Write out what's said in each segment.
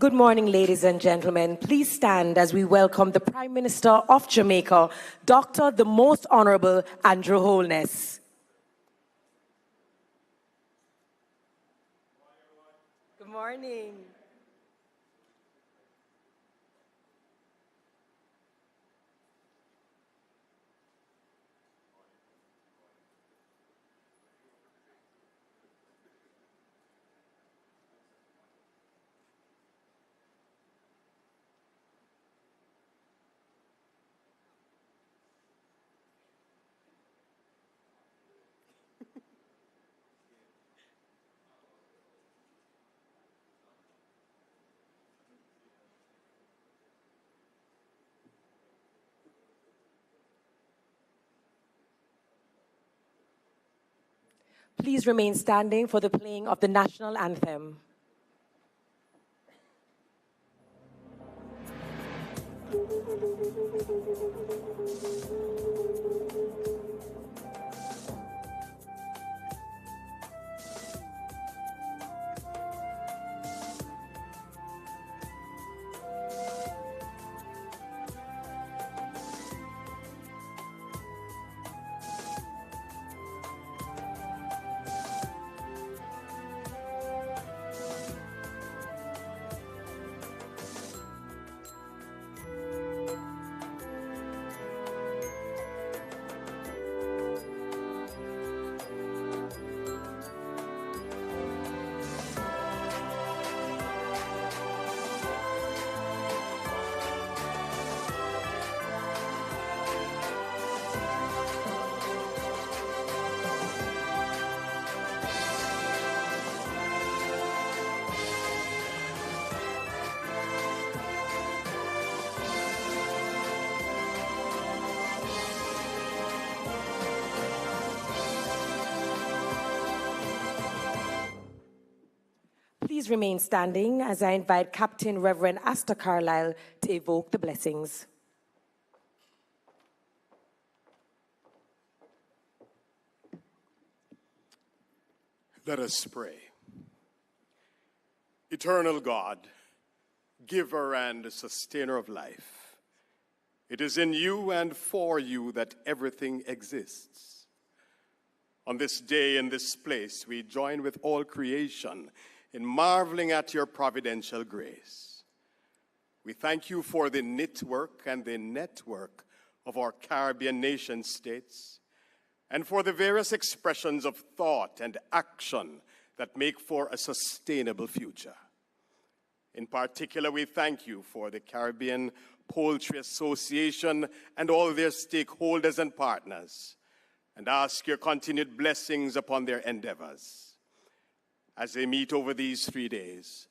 Good morning, ladies and gentlemen. Please stand as we welcome the Prime Minister of Jamaica, Dr. the Most Honorable Andrew Holness. Good morning. Please remain standing for the playing of the national anthem. Please remain standing as I invite Captain Reverend Astor Carlisle to evoke the blessings. Let us pray. Eternal God, giver and sustainer of life, it is in you and for you that everything exists. On this day in this place, we join with all creation in marveling at your providential grace. We thank you for the knitwork and the network of our Caribbean nation states, and for the various expressions of thought and action that make for a sustainable future. In particular, we thank you for the Caribbean Poultry Association and all their stakeholders and partners, and ask your continued blessings upon their endeavors. As they meet over these 3 days,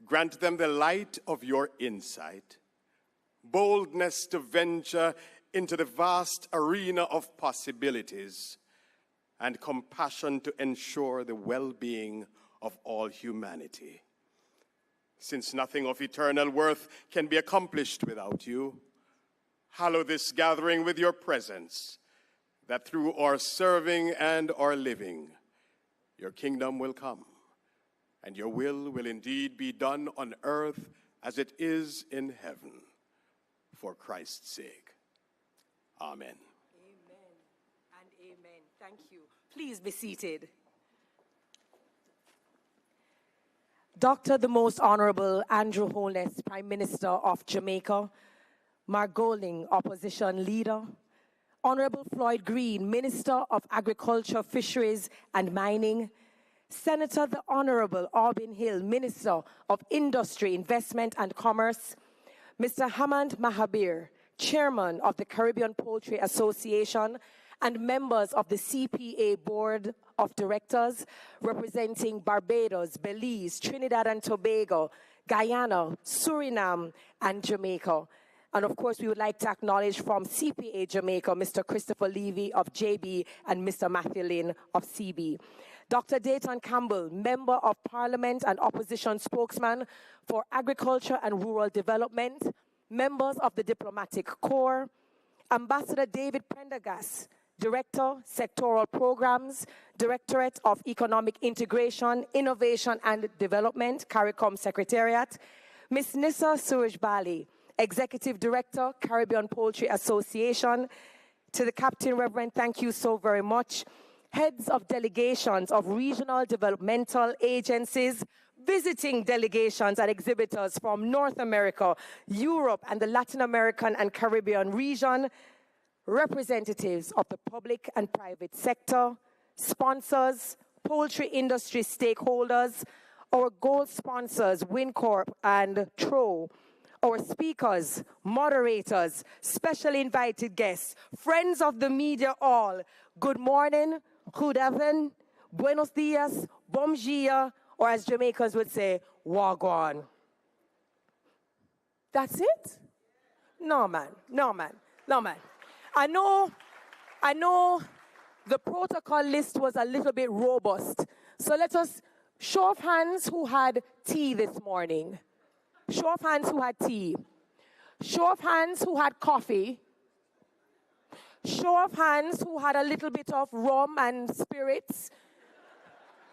grant them the light of your insight, boldness to venture into the vast arena of possibilities, and compassion to ensure the well-being of all humanity. Since nothing of eternal worth can be accomplished without you, hallow this gathering with your presence, that through our serving and our living, your kingdom will come, and your will indeed be done on earth as it is in heaven, for Christ's sake. Amen. Amen and amen. Thank you. Please be seated. Dr. the Most Honorable Andrew Holness, Prime Minister of Jamaica, Mark Golding, Opposition Leader, Honorable Floyd Green, Minister of Agriculture, Fisheries and Mining, Senator the Honorable Albin Hill, Minister of Industry, Investment and Commerce, Mr. Hamand Mahabir, Chairman of the Caribbean Poultry Association, and members of the CPA Board of Directors representing Barbados, Belize, Trinidad and Tobago, Guyana, Suriname, and Jamaica. And of course, we would like to acknowledge from CPA Jamaica, Mr. Christopher Levy of JB and Mr. Matthew Lynn of CB. Dr. Dayton Campbell, Member of Parliament and Opposition Spokesman for Agriculture and Rural Development, members of the Diplomatic Corps, Ambassador David Prendergast, Director, Sectoral Programs, Directorate of Economic Integration, Innovation and Development, CARICOM Secretariat, Miss Nissa Surajbali, Executive Director, Caribbean Poultry Association. To the Captain Reverend, thank you so very much. Heads of delegations of regional developmental agencies, visiting delegations and exhibitors from North America, Europe, and the Latin American and Caribbean region, representatives of the public and private sector, sponsors, poultry industry stakeholders, our gold sponsors, WinCorp and TRO, our speakers, moderators, specially invited guests, friends of the media all, good morning, good evening, buenos dias, bom dia, or as Jamaicans would say, wagwan. That's it? No, man, no, man, no, man. I know the protocol list was a little bit robust, so let us show of hands who had tea this morning. Show of hands who had tea. Show of hands who had coffee. Show of hands who had a little bit of rum and spirits.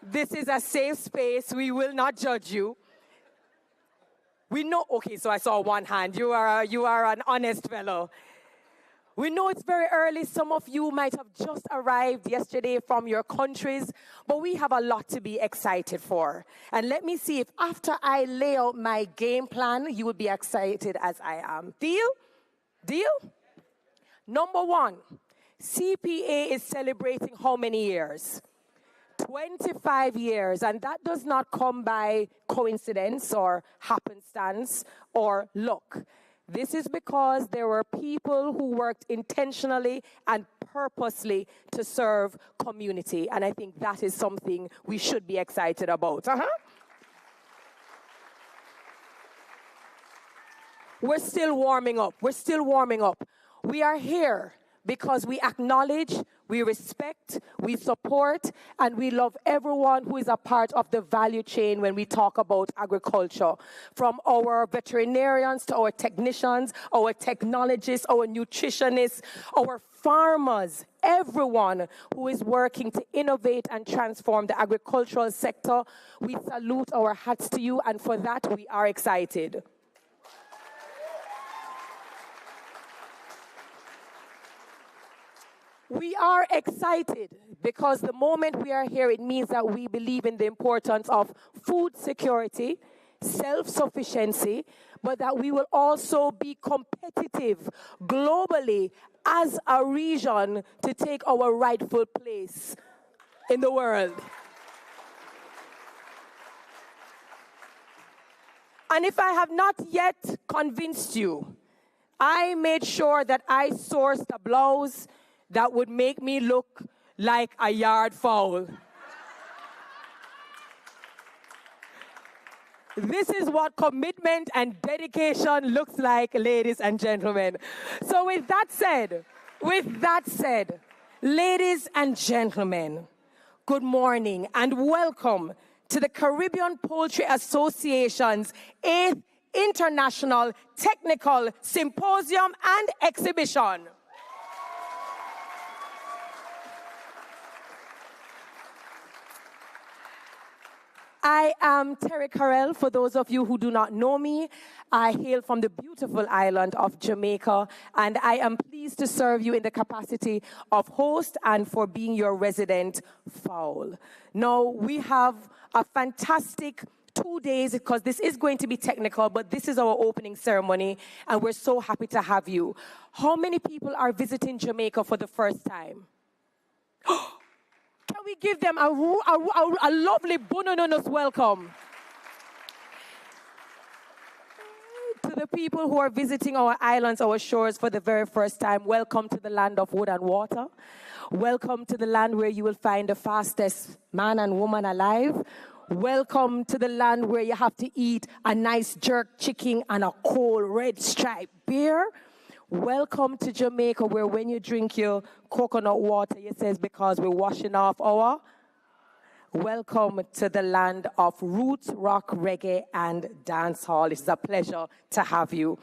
This is a safe space. We will not judge you. We know, okay, so I saw one hand. You are an honest fellow. We know it's very early. Some of you might have just arrived yesterday from your countries, but we have a lot to be excited for. And let me see if after I lay out my game plan, you will be excited as I am. Deal? Deal? Number one, CPA is celebrating how many years? 25 years, and that does not come by coincidence or happenstance or luck. This is because there were people who worked intentionally and purposely to serve community, and I think that is something we should be excited about. We're still warming up. We're still warming up. We are here because we acknowledge, we respect, we support, and we love everyone who is a part of the value chain when we talk about agriculture. From our veterinarians to our technicians, our technologists, our nutritionists, our farmers, everyone who is working to innovate and transform the agricultural sector, we salute our hats to you, and for that we are excited. We are excited because the moment we are here, it means that we believe in the importance of food security, self-sufficiency, but that we will also be competitive globally as a region to take our rightful place in the world. And if I have not yet convinced you, I made sure that I sourced a blouse that would make me look like a yard fowl. This is what commitment and dedication looks like, ladies and gentlemen. So with that said, ladies and gentlemen, good morning and welcome to the Caribbean Poultry Association's 8th International Technical Symposium and Exhibition. I am Terry Carell. For those of you who do not know me, I hail from the beautiful island of Jamaica, and I am pleased to serve you in the capacity of host and for being your resident fowl. Now, we have a fantastic 2 days, because this is going to be technical, but this is our opening ceremony, and we're so happy to have you. How many people are visiting Jamaica for the first time? Can we give them a lovely bonononos welcome? To the people who are visiting our islands, our shores for the very first time, welcome to the land of wood and water. Welcome to the land where you will find the fastest man and woman alive. Welcome to the land where you have to eat a nice jerk chicken and a cold red stripe beer. Welcome to Jamaica, where when you drink your coconut water, it says because we're washing off our. Welcome to the land of roots, rock, reggae, and dancehall. It's a pleasure to have you.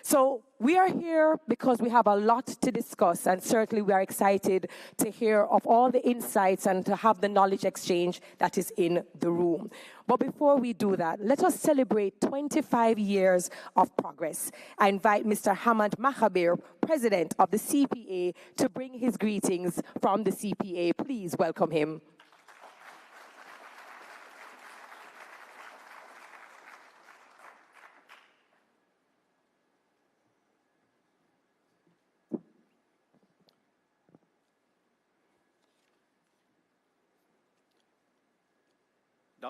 So we are here because we have a lot to discuss, and certainly we are excited to hear of all the insights and to have the knowledge exchange that is in the room. But before we do that, let us celebrate 25 years of progress. I invite Mr. Hamad Mahabir, President of the CPA, to bring his greetings from the CPA. Please welcome him.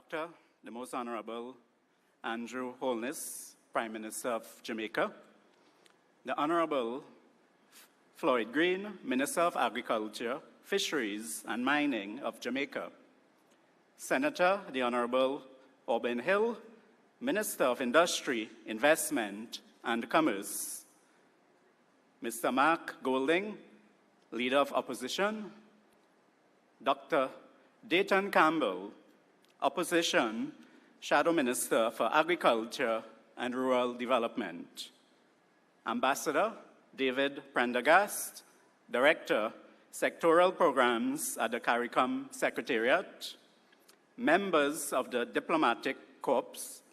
Dr. the Most Honorable Andrew Holness, Prime Minister of Jamaica, the Honorable Floyd Green, Minister of Agriculture, Fisheries and Mining of Jamaica, Senator the Honorable Auburn Hill, Minister of Industry, Investment and Commerce, Mr. Mark Golding, Leader of Opposition, Dr. Dayton Campbell, Opposition Shadow Minister for Agriculture and Rural Development, Ambassador David Prendergast, Director, Sectoral Programs at the CARICOM Secretariat, members of the Diplomatic Corps,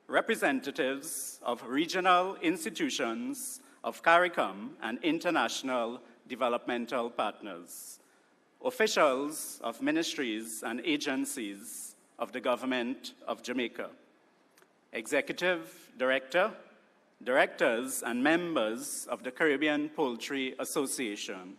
representatives of regional institutions of CARICOM and international developmental partners, officials of ministries and agencies of the Government of Jamaica, Executive Director, directors and members of the Caribbean Poultry Association,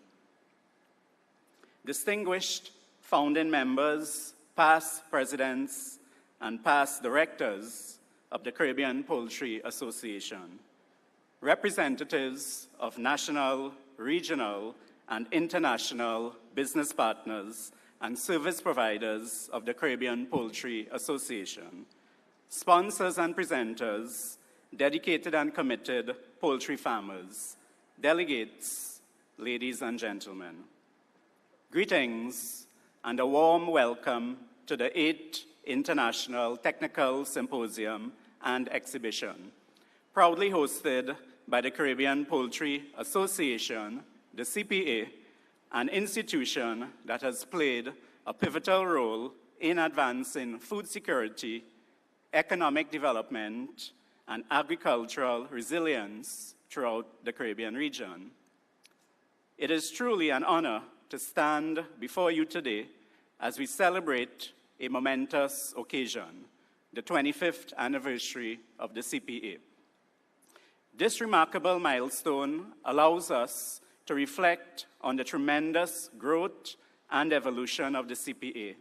distinguished founding members, past presidents, and past directors of the Caribbean Poultry Association, representatives of national, regional, and international business partners and service providers of the Caribbean Poultry Association, sponsors and presenters, dedicated and committed poultry farmers, delegates, ladies and gentlemen. Greetings and a warm welcome to the 8th International Technical Symposium and Exhibition, proudly hosted by the Caribbean Poultry Association, the CPA, an institution that has played a pivotal role in advancing food security, economic development, and agricultural resilience throughout the Caribbean region. It is truly an honor to stand before you today as we celebrate a momentous occasion, the 25th anniversary of the CPA. This remarkable milestone allows us to reflect on the tremendous growth and evolution of the CPA,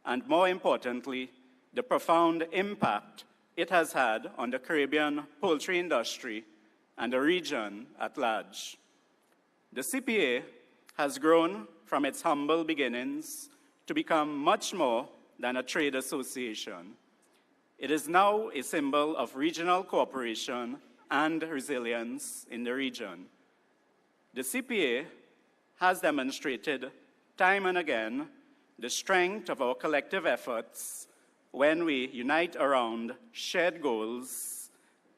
and more importantly, the profound impact it has had on the Caribbean poultry industry and the region at large. The CPA has grown from its humble beginnings to become much more than a trade association. It is now a symbol of regional cooperation and resilience in the region. The CPA has demonstrated time and again the strength of our collective efforts when we unite around shared goals,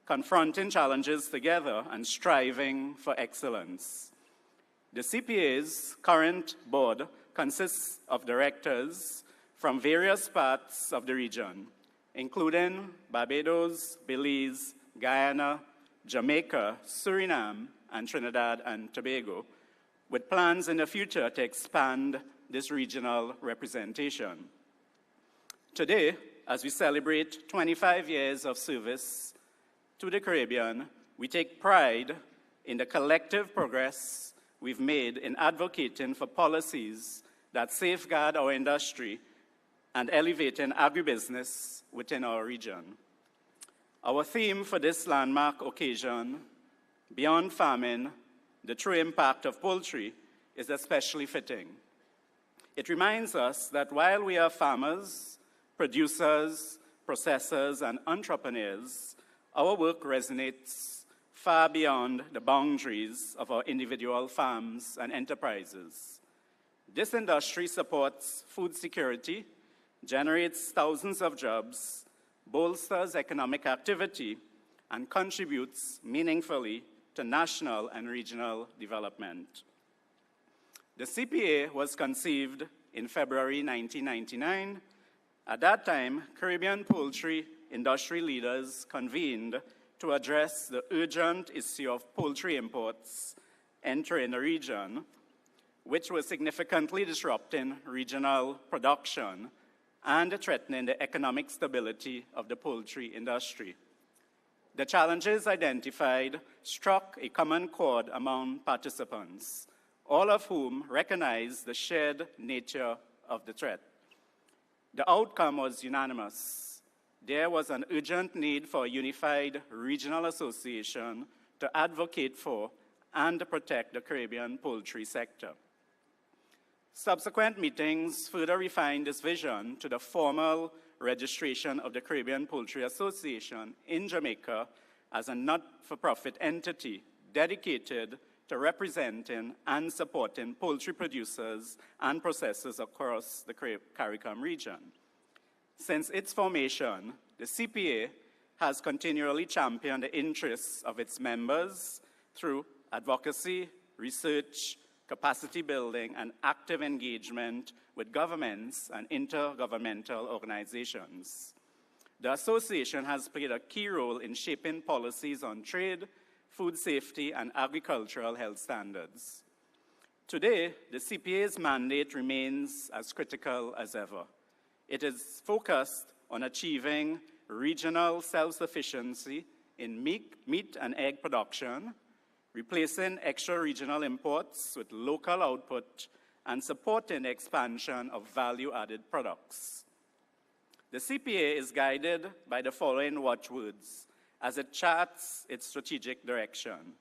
confronting challenges together and striving for excellence. The CPA's current board consists of directors from various parts of the region, including Barbados, Belize, Guyana, Jamaica, Suriname, and Trinidad and Tobago, with plans in the future to expand this regional representation. Today, as we celebrate 25 years of service to the Caribbean, we take pride in the collective progress we've made in advocating for policies that safeguard our industry and elevating agribusiness within our region. Our theme for this landmark occasion, Beyond Farming, the True Impact of Poultry, is especially fitting. It reminds us that while we are farmers, producers, processors, and entrepreneurs, our work resonates far beyond the boundaries of our individual farms and enterprises. This industry supports food security, generates thousands of jobs, bolsters economic activity, and contributes meaningfully to national and regional development. The CPA was conceived in February 1999. At that time, Caribbean poultry industry leaders convened to address the urgent issue of poultry imports entering the region, which was significantly disrupting regional production and threatening the economic stability of the poultry industry. The challenges identified struck a common chord among participants, all of whom recognized the shared nature of the threat. The outcome was unanimous. There was an urgent need for a unified regional association to advocate for and protect the Caribbean poultry sector. Subsequent meetings further refined this vision to the formal registration of the Caribbean Poultry Association in Jamaica as a not-for-profit entity dedicated to representing and supporting poultry producers and processors across the CARICOM region. Since its formation, the CPA has continually championed the interests of its members through advocacy, research, capacity building, and active engagement with governments and intergovernmental organizations. The association has played a key role in shaping policies on trade, food safety, and agricultural health standards. Today, the CPA's mandate remains as critical as ever. It is focused on achieving regional self-sufficiency in meat and egg production, replacing extra-regional imports with local output, and supporting the expansion of value-added products. The CPA is guided by the following watchwords as it charts its strategic direction: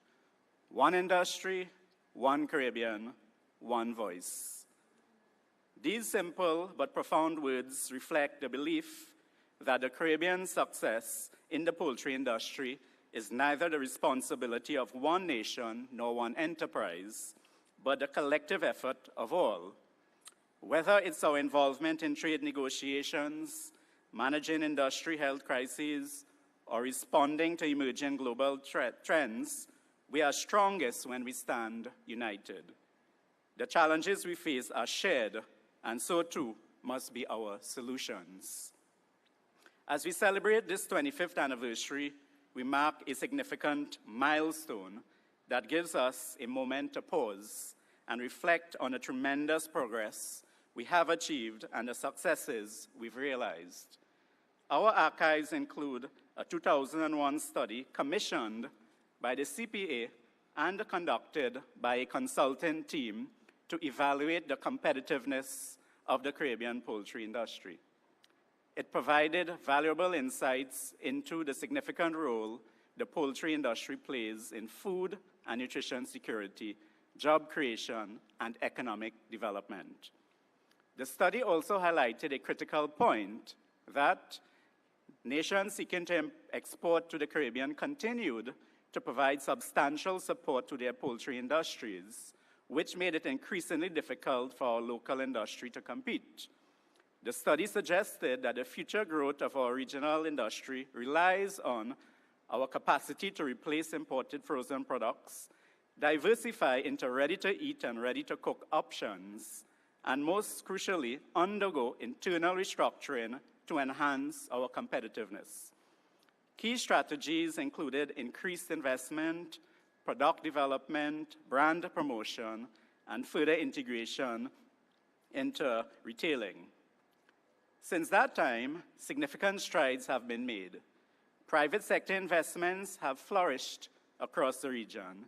one industry, one Caribbean, one voice. These simple but profound words reflect the belief that the Caribbean success in the poultry industry is neither the responsibility of one nation nor one enterprise, but the collective effort of all. Whether it's our involvement in trade negotiations, managing industry health crises, or responding to emerging global trends, we are strongest when we stand united. The challenges we face are shared, and so too must be our solutions. As we celebrate this 25th anniversary, we mark a significant milestone that gives us a moment to pause and reflect on the tremendous progress we have achieved and the successes we've realized. Our archives include a 2001 study commissioned by the CPA and conducted by a consulting team to evaluate the competitiveness of the Caribbean poultry industry. It provided valuable insights into the significant role the poultry industry plays in food and nutrition security, job creation, and economic development. The study also highlighted a critical point that nations seeking to export to the Caribbean continued to provide substantial support to their poultry industries, which made it increasingly difficult for our local industry to compete. The study suggested that the future growth of our regional industry relies on our capacity to replace imported frozen products, diversify into ready-to-eat and ready-to-cook options, and most crucially, undergo internal restructuring to enhance our competitiveness. Key strategies included increased investment, product development, brand promotion, and further integration into retailing. Since that time, significant strides have been made. Private sector investments have flourished across the region.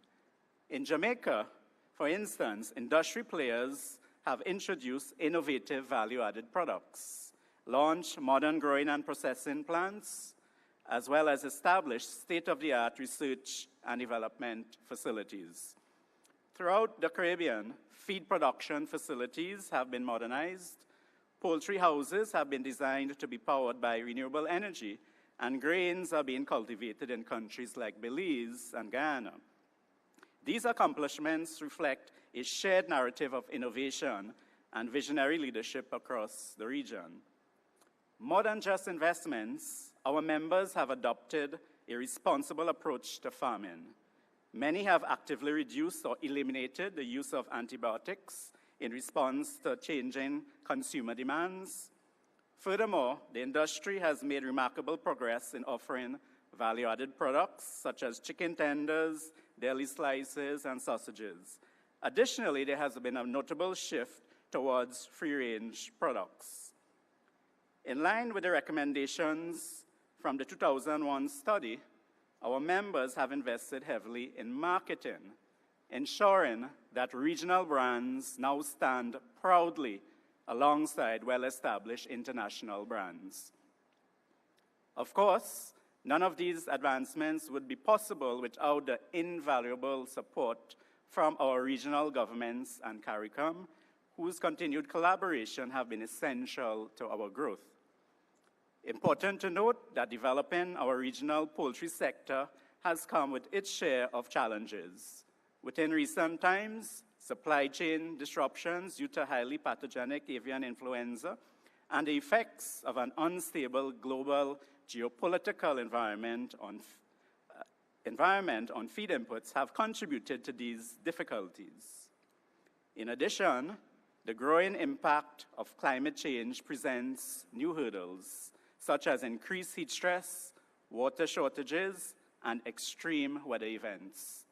In Jamaica, for instance, industry players have introduced innovative value-added products, launched modern growing and processing plants, as well as established state-of-the-art research and development facilities. Throughout the Caribbean, feed production facilities have been modernized, poultry houses have been designed to be powered by renewable energy, and grains are being cultivated in countries like Belize and Guyana. These accomplishments reflect a shared narrative of innovation and visionary leadership across the region. More than just investments, our members have adopted a responsible approach to farming. Many have actively reduced or eliminated the use of antibiotics in response to changing consumer demands. Furthermore, the industry has made remarkable progress in offering value-added products such as chicken tenders, deli slices, and sausages. Additionally, there has been a notable shift towards free-range products. In line with the recommendations from the 2001 study, our members have invested heavily in marketing, ensuring that regional brands now stand proudly alongside well-established international brands. Of course, none of these advancements would be possible without the invaluable support from our regional governments and CARICOM, whose continued collaboration have been essential to our growth. Important to note that developing our regional poultry sector has come with its share of challenges. Within recent times, supply chain disruptions due to highly pathogenic avian influenza and the effects of an unstable global geopolitical environment on feed inputs have contributed to these difficulties. In addition, the growing impact of climate change presents new hurdles, such as increased heat stress, water shortages, and extreme weather events.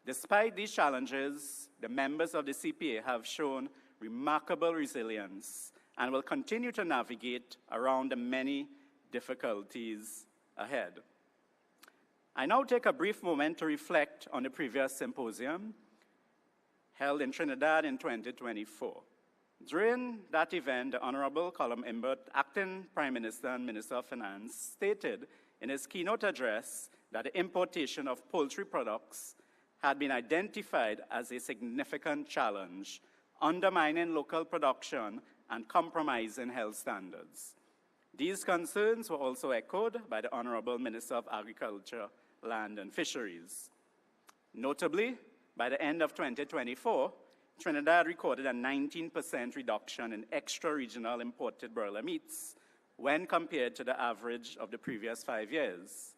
Despite these challenges, the members of the CPA have shown remarkable resilience and will continue to navigate around the many difficulties ahead. I now take a brief moment to reflect on the previous symposium held in Trinidad in 2024. During that event, the Honorable Colum Imbert, Acting Prime Minister and Minister of Finance, stated in his keynote address that the importation of poultry products had been identified as a significant challenge, undermining local production and compromising health standards. These concerns were also echoed by the Honorable Minister of Agriculture, Land and Fisheries. Notably, by the end of 2024, Trinidad recorded a 19% reduction in extra-regional imported broiler meats when compared to the average of the previous 5 years.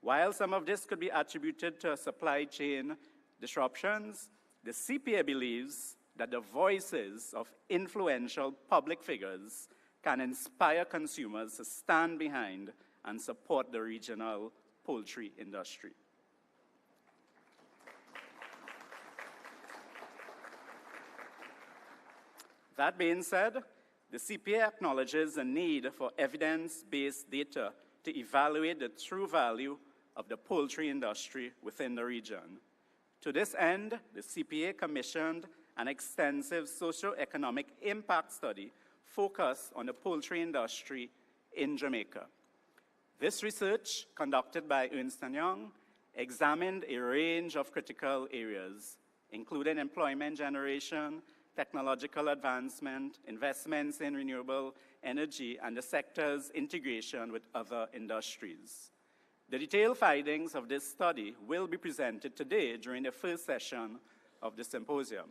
While some of this could be attributed to supply chain disruptions, the CPA believes that the voices of influential public figures can inspire consumers to stand behind and support the regional poultry industry. That being said, the CPA acknowledges the need for evidence-based data to evaluate the true value of the poultry industry within the region. To this end, the CPA commissioned an extensive socio-economic impact study focused on the poultry industry in Jamaica. This research, conducted by Ernst & Young, examined a range of critical areas, including employment generation, technological advancement, investments in renewable energy, and the sector's integration with other industries. The detailed findings of this study will be presented today during the first session of the symposium.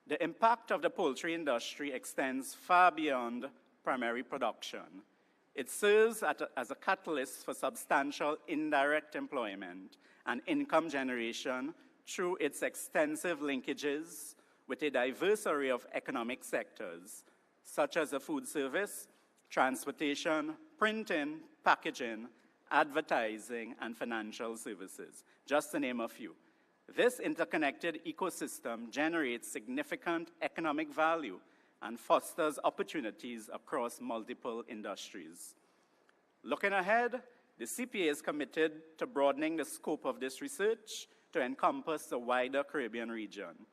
The impact of the poultry industry extends far beyond primary production. It serves as a catalyst for substantial indirect employment and income generation through its extensive linkages with a diverse array of economic sectors, such as the food service, transportation, printing, packaging, advertising, and financial services, just to name a few. This interconnected ecosystem generates significant economic value and fosters opportunities across multiple industries. Looking ahead, the CPA is committed to broadening the scope of this research to encompass the wider Caribbean region.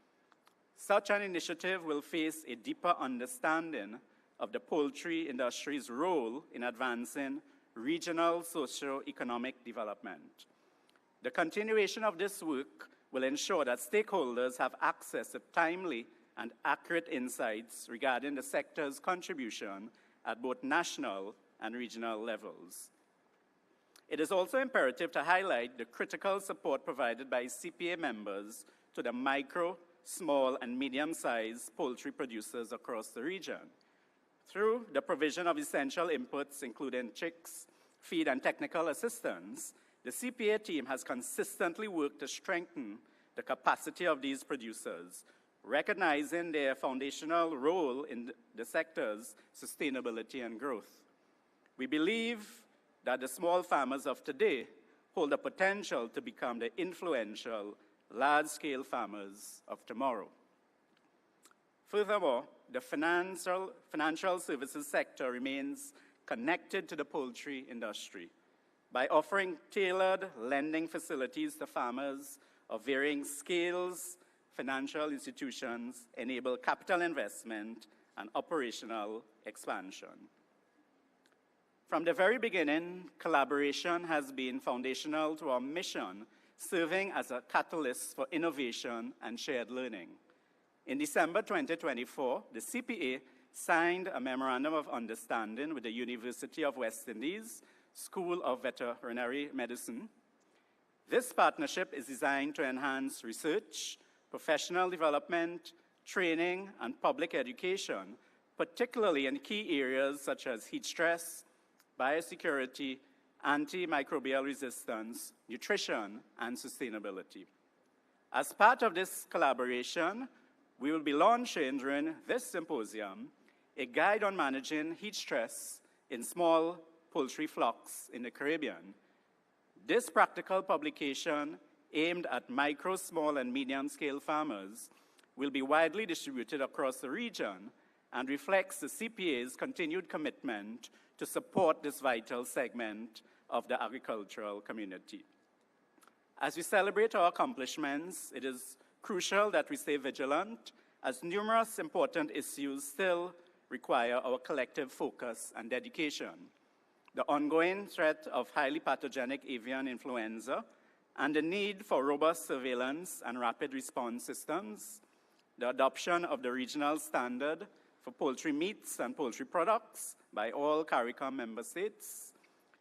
Such an initiative will face a deeper understanding of the poultry industry's role in advancing regional socio-economic development. The continuation of this work will ensure that stakeholders have access to timely and accurate insights regarding the sector's contribution at both national and regional levels. It is also imperative to highlight the critical support provided by CPA members to the micro, small, and medium-sized poultry producers across the region. Through the provision of essential inputs, including chicks, feed, and technical assistance, the CPA team has consistently worked to strengthen the capacity of these producers, recognizing their foundational role in the sector's sustainability and growth. We believe that the small farmers of today hold the potential to become the influential, large-scale farmers of tomorrow. Furthermore, the financial services sector remains connected to the poultry industry by offering tailored lending facilities to farmers of varying scales. Financial institutions enable capital investment and operational expansion. From the very beginning, collaboration has been foundational to our mission, serving as a catalyst for innovation and shared learning. In December 2024, the CPA signed a Memorandum of Understanding with the University of West Indies School of Veterinary Medicine. This partnership is designed to enhance research, professional development, training, and public education, particularly in key areas such as heat stress, biosecurity, antimicrobial resistance, nutrition, and sustainability. As part of this collaboration, we will be launching during this symposium a guide on managing heat stress in small poultry flocks in the Caribbean. This practical publication, aimed at micro, small, and medium-scale farmers, will be widely distributed across the region and reflects the CPA's continued commitment to support this vital segment of the agricultural community. As we celebrate our accomplishments, it is crucial that we stay vigilant, as numerous important issues still require our collective focus and dedication. The ongoing threat of highly pathogenic avian influenza and the need for robust surveillance and rapid response systems, the adoption of the regional standard for poultry meats and poultry products by all CARICOM member states,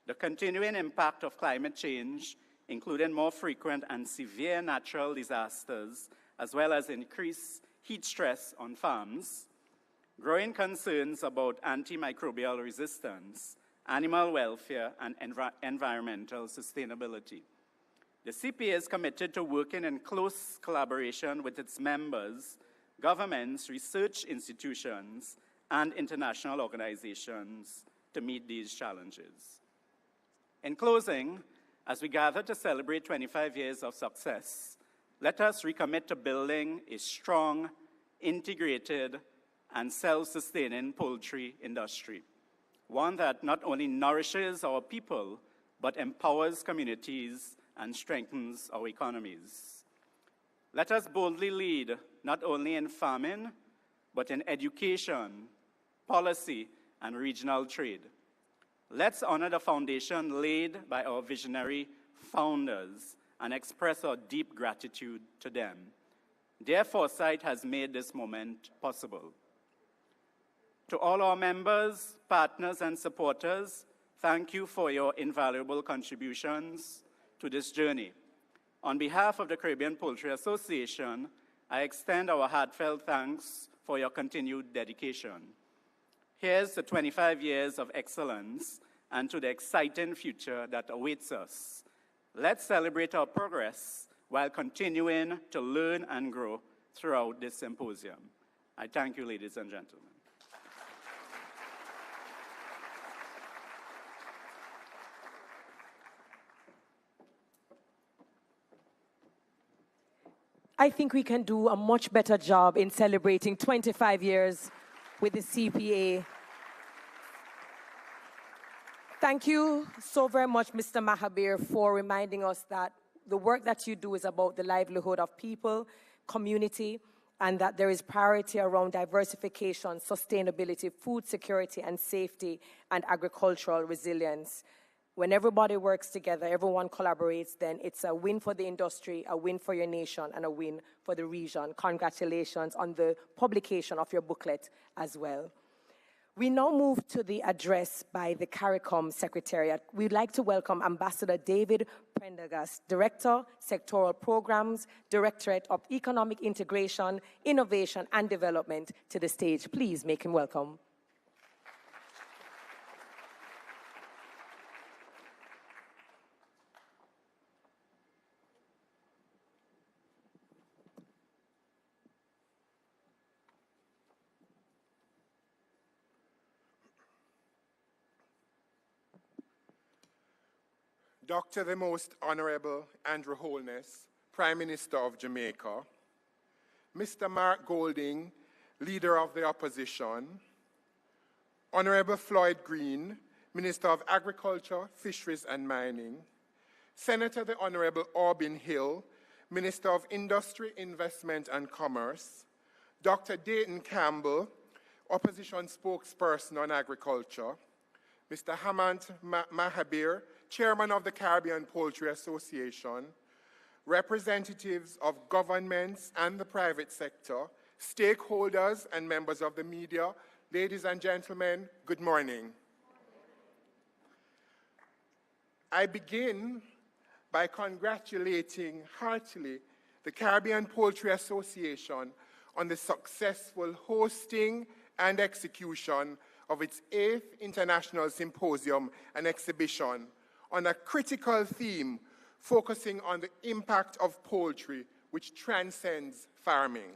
the continuing impact of climate change, including more frequent and severe natural disasters, as well as increased heat stress on farms, growing concerns about antimicrobial resistance, animal welfare, and environmental sustainability. The CPA is committed to working in close collaboration with its members, governments, research institutions, and international organizations to meet these challenges. In closing, as we gather to celebrate 25 years of success, let us recommit to building a strong, integrated, and self-sustaining poultry industry, one that not only nourishes our people, but empowers communities and strengthens our economies. Let us boldly lead, not only in farming, but in education, policy, and regional trade. Let's honor the foundation laid by our visionary founders and express our deep gratitude to them. Their foresight has made this moment possible. To all our members, partners, and supporters, thank you for your invaluable contributions to this journey. On behalf of the Caribbean Poultry Association, I extend our heartfelt thanks for your continued dedication. Here's to 25 years of excellence and to the exciting future that awaits us. Let's celebrate our progress while continuing to learn and grow throughout this symposium. I thank you, ladies and gentlemen. I think we can do a much better job in celebrating 25 years with the CPA. Thank you so very much, Mr. Mahabir, for reminding us that the work that you do is about the livelihood of people, community, and that there is priority around diversification, sustainability, food security and safety, and agricultural resilience. When everybody works together, everyone collaborates, then it's a win for the industry, a win for your nation, and a win for the region. Congratulations on the publication of your booklet as well. We now move to the address by the CARICOM Secretariat. We'd like to welcome Ambassador David Prendergast, Director, Sectoral Programs, Directorate of Economic Integration, Innovation, and Development, to the stage. Please make him welcome. Dr. the Most Honorable Andrew Holness, Prime Minister of Jamaica, Mr. Mark Golding, Leader of the Opposition, Honorable Floyd Green, Minister of Agriculture, Fisheries and Mining, Senator the Honorable Orbin Hill, Minister of Industry, Investment and Commerce, Dr. Dayton Campbell, Opposition Spokesperson on Agriculture, Mr. Hamant Mahabir, Chairman of the Caribbean Poultry Association, representatives of governments and the private sector, stakeholders and members of the media, ladies and gentlemen, good morning. I begin by congratulating heartily the Caribbean Poultry Association on the successful hosting and execution of its 8th International Symposium and Exhibition on a critical theme focusing on the impact of poultry, which transcends farming.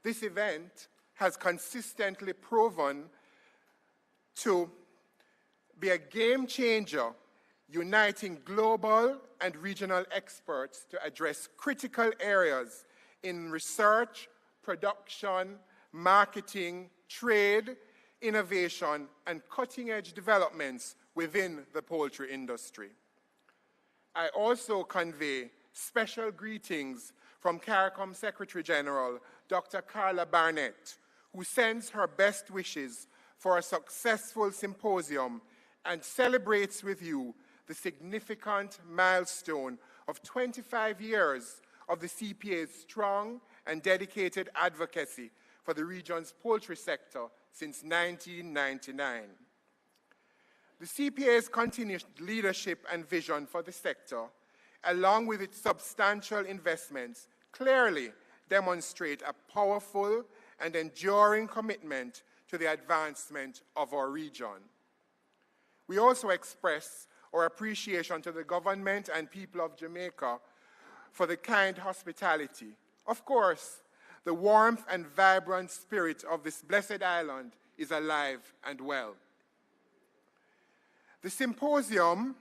This event has consistently proven to be a game changer, uniting global and regional experts to address critical areas in research, production, marketing, trade, innovation, and cutting-edge developments within the poultry industry. I also convey special greetings from CARICOM Secretary General, Dr. Carla Barnett, who sends her best wishes for a successful symposium and celebrates with you the significant milestone of 25 years of the CPA's strong and dedicated advocacy for the region's poultry sector since 1999. The CPA's continued leadership and vision for the sector, along with its substantial investments, clearly demonstrate a powerful and enduring commitment to the advancement of our region. We also express our appreciation to the government and people of Jamaica for the kind hospitality. Of course, the warmth and vibrant spirit of this blessed island is alive and well. The symposium,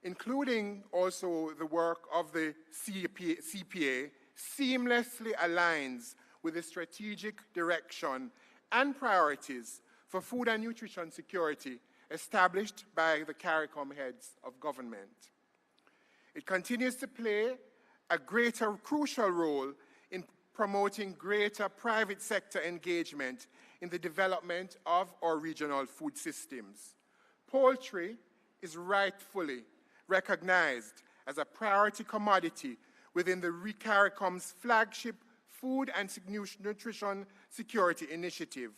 including also the work of the CPA, seamlessly aligns with the strategic direction and priorities for food and nutrition security established by the CARICOM heads of government. It continues to play a crucial role in promoting greater private sector engagement in the development of our regional food systems. Poultry is rightfully recognized as a priority commodity within the CARICOM's flagship Food and Nutrition Security Initiative,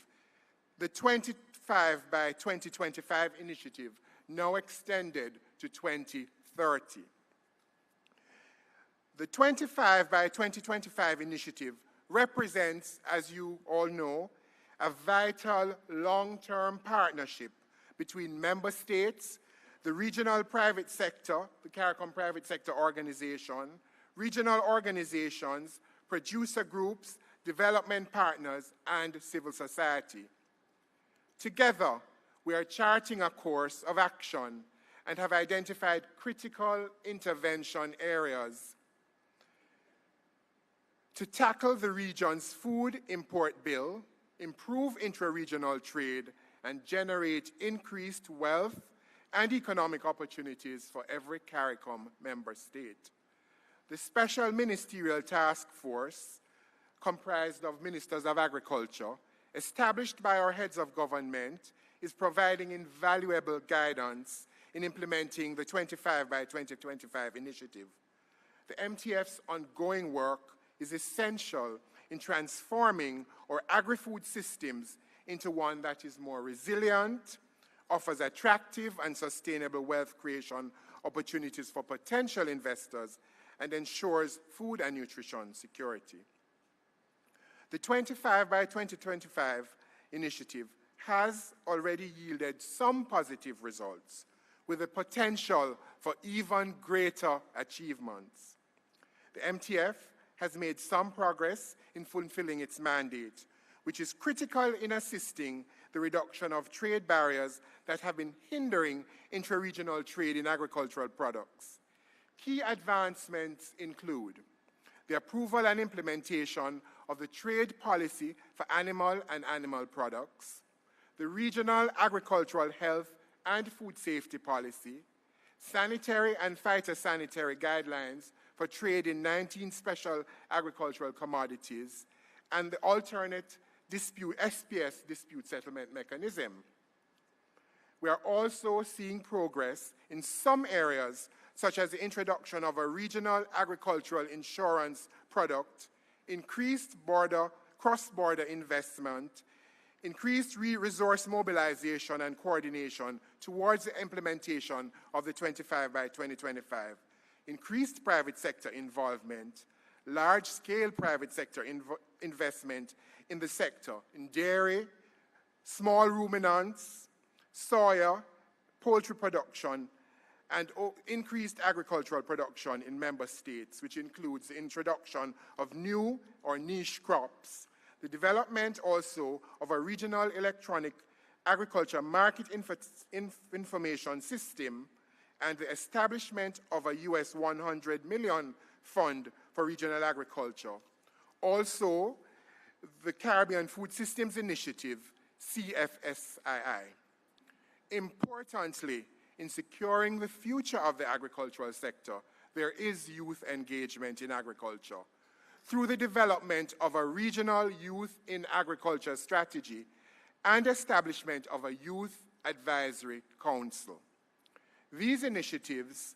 the 25 by 2025 initiative, now extended to 2030. The 25 by 2025 initiative represents, as you all know, a vital long-term partnership between member states, the regional private sector, the CARICOM Private Sector Organization, regional organizations, producer groups, development partners, and civil society. Together, we are charting a course of action and have identified critical intervention areas to tackle the region's food import bill, improve intra-regional trade, and generate increased wealth and economic opportunities for every CARICOM member state. The Special Ministerial Task Force, comprised of Ministers of Agriculture, established by our heads of government, is providing invaluable guidance in implementing the 25 by 2025 initiative. The MTF's ongoing work is essential in transforming our agri-food systems into one that is more resilient, offers attractive and sustainable wealth creation opportunities for potential investors, and ensures food and nutrition security. The 25 by 2025 initiative has already yielded some positive results, with the potential for even greater achievements. The MTF has made some progress in fulfilling its mandate, which is critical in assisting the reduction of trade barriers that have been hindering intra-regional trade in agricultural products. Key advancements include the approval and implementation of the trade policy for animal and animal products, the regional agricultural health and food safety policy, sanitary and phytosanitary guidelines for trade in 19 special agricultural commodities, and the alternate SPS dispute settlement mechanism. We are also seeing progress in some areas, such as the introduction of a regional agricultural insurance product, increased cross-border investment, increased resource mobilization and coordination towards the implementation of the 25 by 2025, increased private sector involvement, large-scale private sector investment in the sector, in dairy, small ruminants, soya, poultry production, and increased agricultural production in member states, which includes the introduction of new or niche crops, the development also of a regional electronic agriculture market information system, and the establishment of a US $100 million fund for regional agriculture. Also, the Caribbean Food Systems Initiative, CFSII. Importantly, in securing the future of the agricultural sector, there is youth engagement in agriculture through the development of a regional youth in agriculture strategy and establishment of a youth advisory council. These initiatives,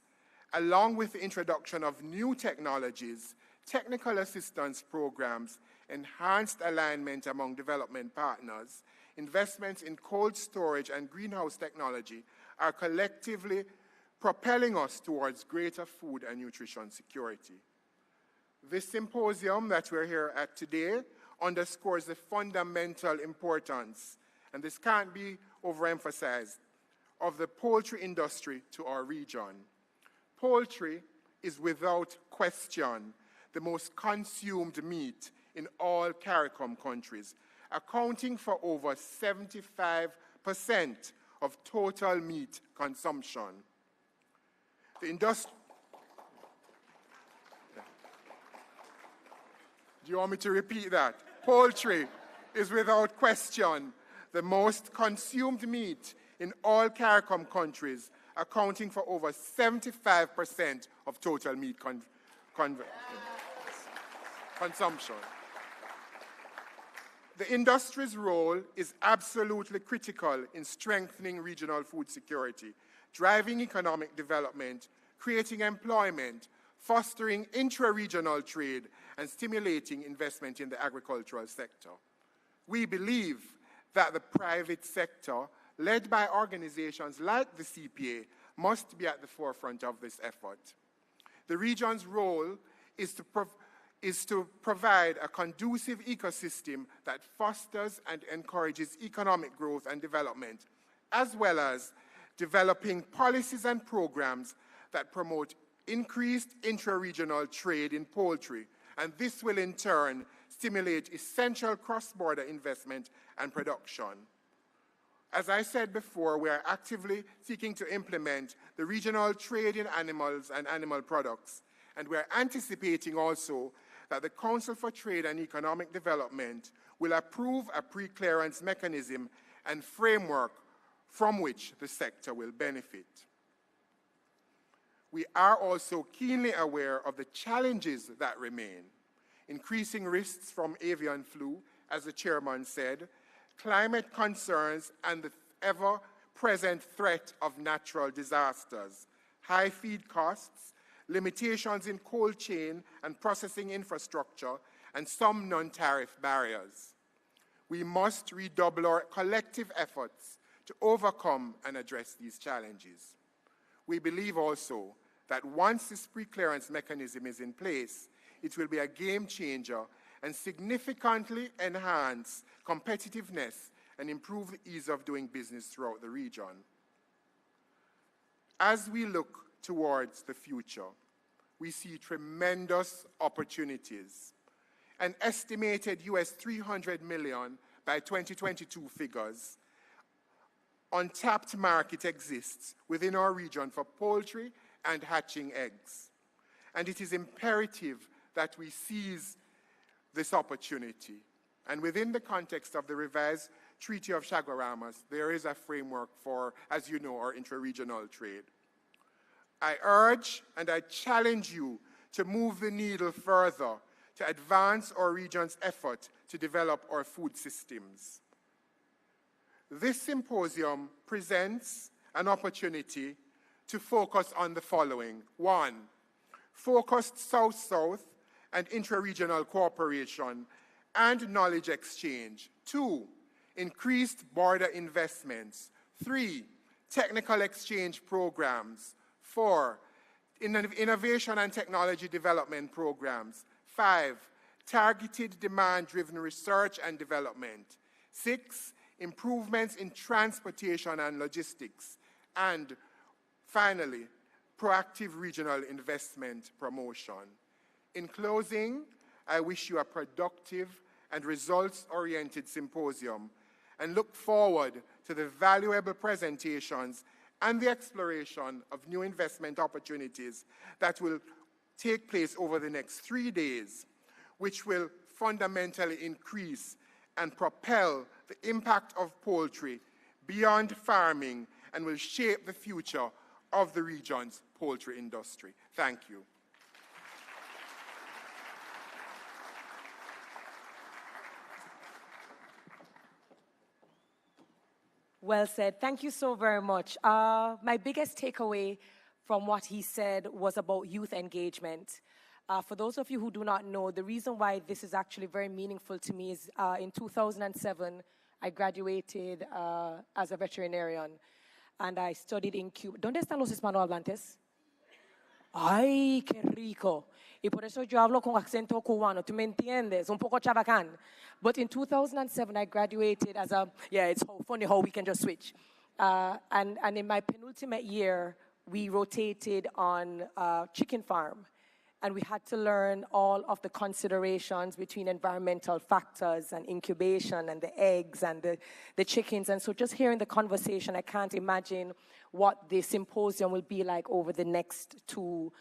along with the introduction of new technologies, technical assistance programs, enhanced alignment among development partners, investments in cold storage and greenhouse technology, are collectively propelling us towards greater food and nutrition security. This symposium that we're here at today underscores the fundamental importance, and this can't be overemphasized, of the poultry industry to our region. Poultry is without question the most consumed meat in all CARICOM countries, accounting for over 75% of total meat consumption. The industry... Do you want me to repeat that? Poultry is without question the most consumed meat in all CARICOM countries, accounting for over 75% of total meat consumption. The industry's role is absolutely critical in strengthening regional food security, driving economic development, creating employment, fostering intra-regional trade, and stimulating investment in the agricultural sector. We believe that the private sector, led by organizations like the CPA, must be at the forefront of this effort. The region's role is to provide a conducive ecosystem that fosters and encourages economic growth and development, as well as developing policies and programs that promote increased intra-regional trade in poultry, and this will in turn stimulate essential cross-border investment and production. As I said before, we are actively seeking to implement the regional trade in animals and animal products, and we are anticipating also that the Council for Trade and Economic Development will approve a pre-clearance mechanism and framework from which the sector will benefit. We are also keenly aware of the challenges that remain: increasing risks from avian flu, as the chairman said, climate concerns, and the ever-present threat of natural disasters, high feed costs, limitations in cold chain and processing infrastructure, and some non-tariff barriers. We must redouble our collective efforts to overcome and address these challenges. We believe also that once this pre-clearance mechanism is in place, it will be a game changer and significantly enhance competitiveness and improve the ease of doing business throughout the region. As we look towards the future, we see tremendous opportunities. An estimated US $300 million by 2022 figures untapped market exists within our region for poultry and hatching eggs. And it is imperative that we seize this opportunity. And within the context of the revised Treaty of Chaguaramas, there is a framework for, as you know, our intra-regional trade. I urge and I challenge you to move the needle further to advance our region's effort to develop our food systems. This symposium presents an opportunity to focus on the following. 1, focused South-South and intra-regional cooperation and knowledge exchange. 2, increased border investments. 3, technical exchange programs. 4, innovation and technology development programs. 5, targeted demand-driven research and development. 6, improvements in transportation and logistics. And finally, proactive regional investment promotion. In closing, I wish you a productive and results-oriented symposium and look forward to the valuable presentations and the exploration of new investment opportunities that will take place over the next 3 days, which will fundamentally increase and propel the impact of poultry beyond farming and will shape the future of the region's poultry industry. Thank you. Well said. Thank you so very much. My biggest takeaway from what he said was about youth engagement. For those of you who do not know, the reason why this is actually very meaningful to me is in 2007, I graduated as a veterinarian, and I studied in Cuba. ¿Dónde están los hispanohablantes? Ay, qué rico. Y por eso yo hablo con acento cubano, ¿tú me entiendes? Un poco chabacán. But in 2007, I graduated as a, yeah, it's funny how we can just switch. And in my penultimate year, we rotated on a chicken farm. And we had to learn all of the considerations between environmental factors and incubation and the eggs and the chickens. And so just hearing the conversation, I can't imagine what the symposium will be like over the next two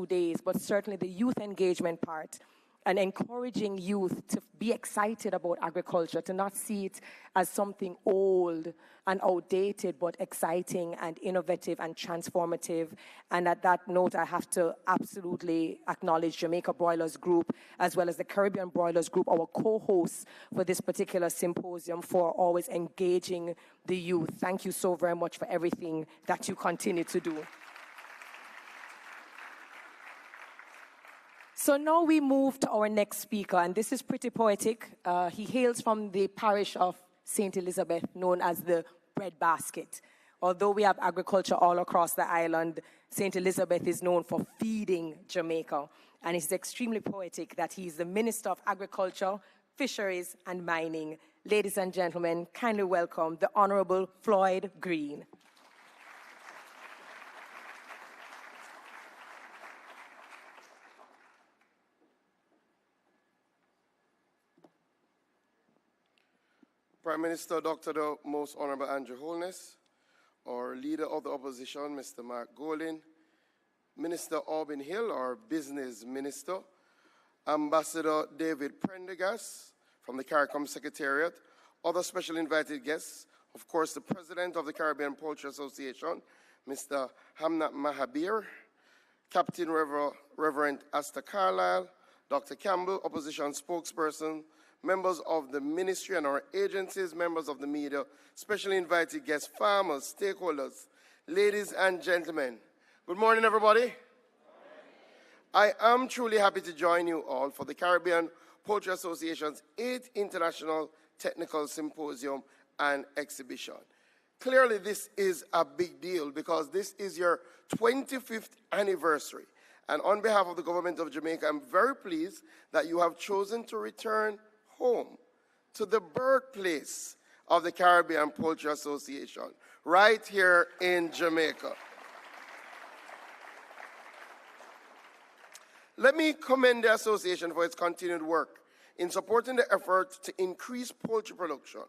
days. But certainly the youth engagement part and encouraging youth to be excited about agriculture, to not see it as something old and outdated, but exciting and innovative and transformative. And at that note, I have to absolutely acknowledge Jamaica Broilers Group, as well as the Caribbean Broilers Group, our co-hosts for this particular symposium, for always engaging the youth. Thank you so very much for everything that you continue to do. So now we move to our next speaker, and this is pretty poetic. He hails from the parish of St. Elizabeth, known as the breadbasket. Although we have agriculture all across the island, St. Elizabeth is known for feeding Jamaica. And it's extremely poetic that he's the Minister of Agriculture, Fisheries, and Mining. Ladies and gentlemen, kindly welcome the Honorable Floyd Green. Prime Minister, Dr. the Most Honorable Andrew Holness, our Leader of the Opposition, Mr. Mark Golding, Minister Aubin Hill, our Business Minister, Ambassador David Prendergast from the CARICOM Secretariat, other special invited guests, of course, the President of the Caribbean Poultry Association, Mr. Hamnat Mahabir, Captain Reverend Asta Carlisle, Dr. Campbell, Opposition Spokesperson, members of the ministry and our agencies, members of the media, specially invited guests, farmers, stakeholders, ladies and gentlemen. Good morning, everybody. Good morning. I am truly happy to join you all for the Caribbean Poultry Association's 8th International Technical Symposium and Exhibition. Clearly, this is a big deal because this is your 25th anniversary. And on behalf of the government of Jamaica, I'm very pleased that you have chosen to return home to the birthplace of the Caribbean Poultry Association, right here in Jamaica. Let me commend the association for its continued work in supporting the effort to increase poultry production,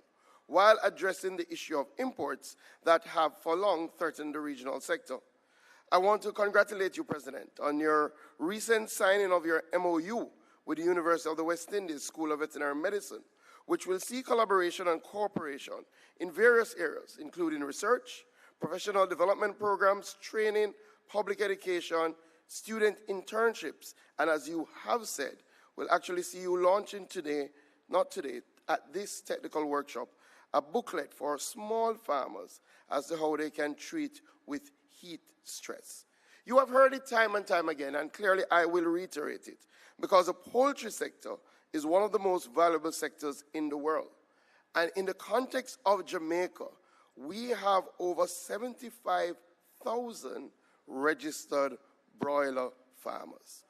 while addressing the issue of imports that have for long threatened the regional sector. I want to congratulate you, President, on your recent signing of your MOU with the University of the West Indies School of Veterinary Medicine, which will see collaboration and cooperation in various areas, including research, professional development programs, training, public education, student internships, and as you have said, we'll actually see you launching today, not today, at this technical workshop, a booklet for small farmers as to how they can treat with heat stress. You have heard it time and time again, and clearly I will reiterate it, because the poultry sector is one of the most valuable sectors in the world. And in the context of Jamaica, we have over 75,000 registered broiler farmers,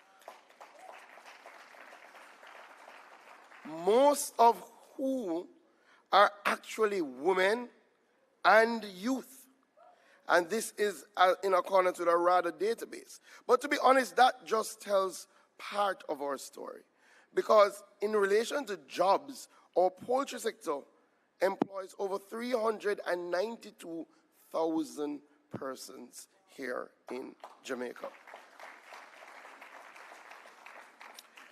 most of whom are actually women and youth. And this is in accordance with a RADA database. But to be honest, that just tells part of our story. Because in relation to jobs, our poultry sector employs over 392,000 persons here in Jamaica.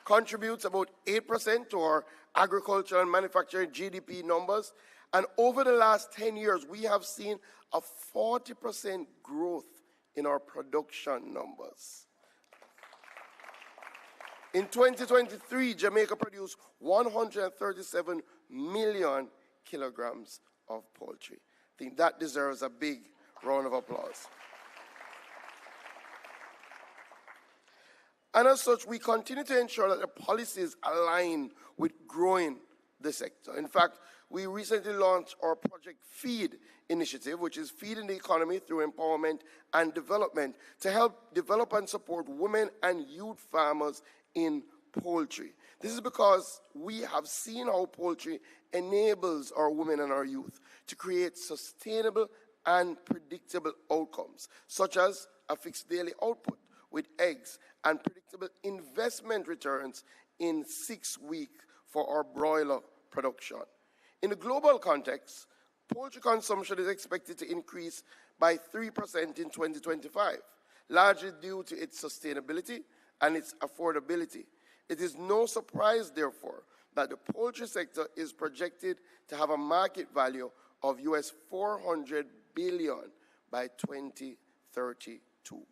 Contributes about 8% to our agriculture and manufacturing GDP numbers. And over the last 10 years, we have seen a 40% growth in our production numbers. In 2023, Jamaica produced 137 million kilograms of poultry. I think that deserves a big round of applause. And as such, we continue to ensure that the policies align with growing the sector. In fact, we recently launched our Project Feed initiative, which is feeding the economy through empowerment and development to help develop and support women and youth farmers in poultry. This is because we have seen how poultry enables our women and our youth to create sustainable and predictable outcomes, such as a fixed daily output with eggs and predictable investment returns in 6 weeks for our broiler production. In a global context, poultry consumption is expected to increase by 3% in 2025, largely due to its sustainability and its affordability. It is no surprise, therefore, that the poultry sector is projected to have a market value of US $400 billion by 2032.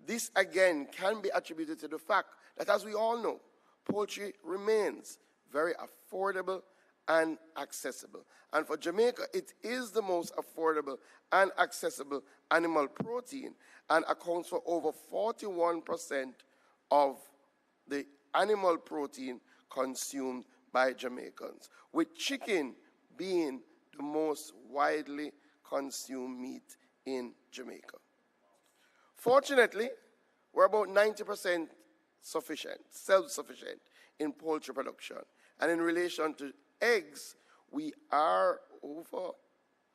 This, again, can be attributed to the fact that, as we all know, poultry remains very affordable and accessible. And for Jamaica, it is the most affordable and accessible animal protein and accounts for over 41% of the animal protein consumed by Jamaicans, with chicken being the most widely consumed meat in Jamaica. Fortunately, we're about 90% self-sufficient in poultry production. And in relation to eggs, we are over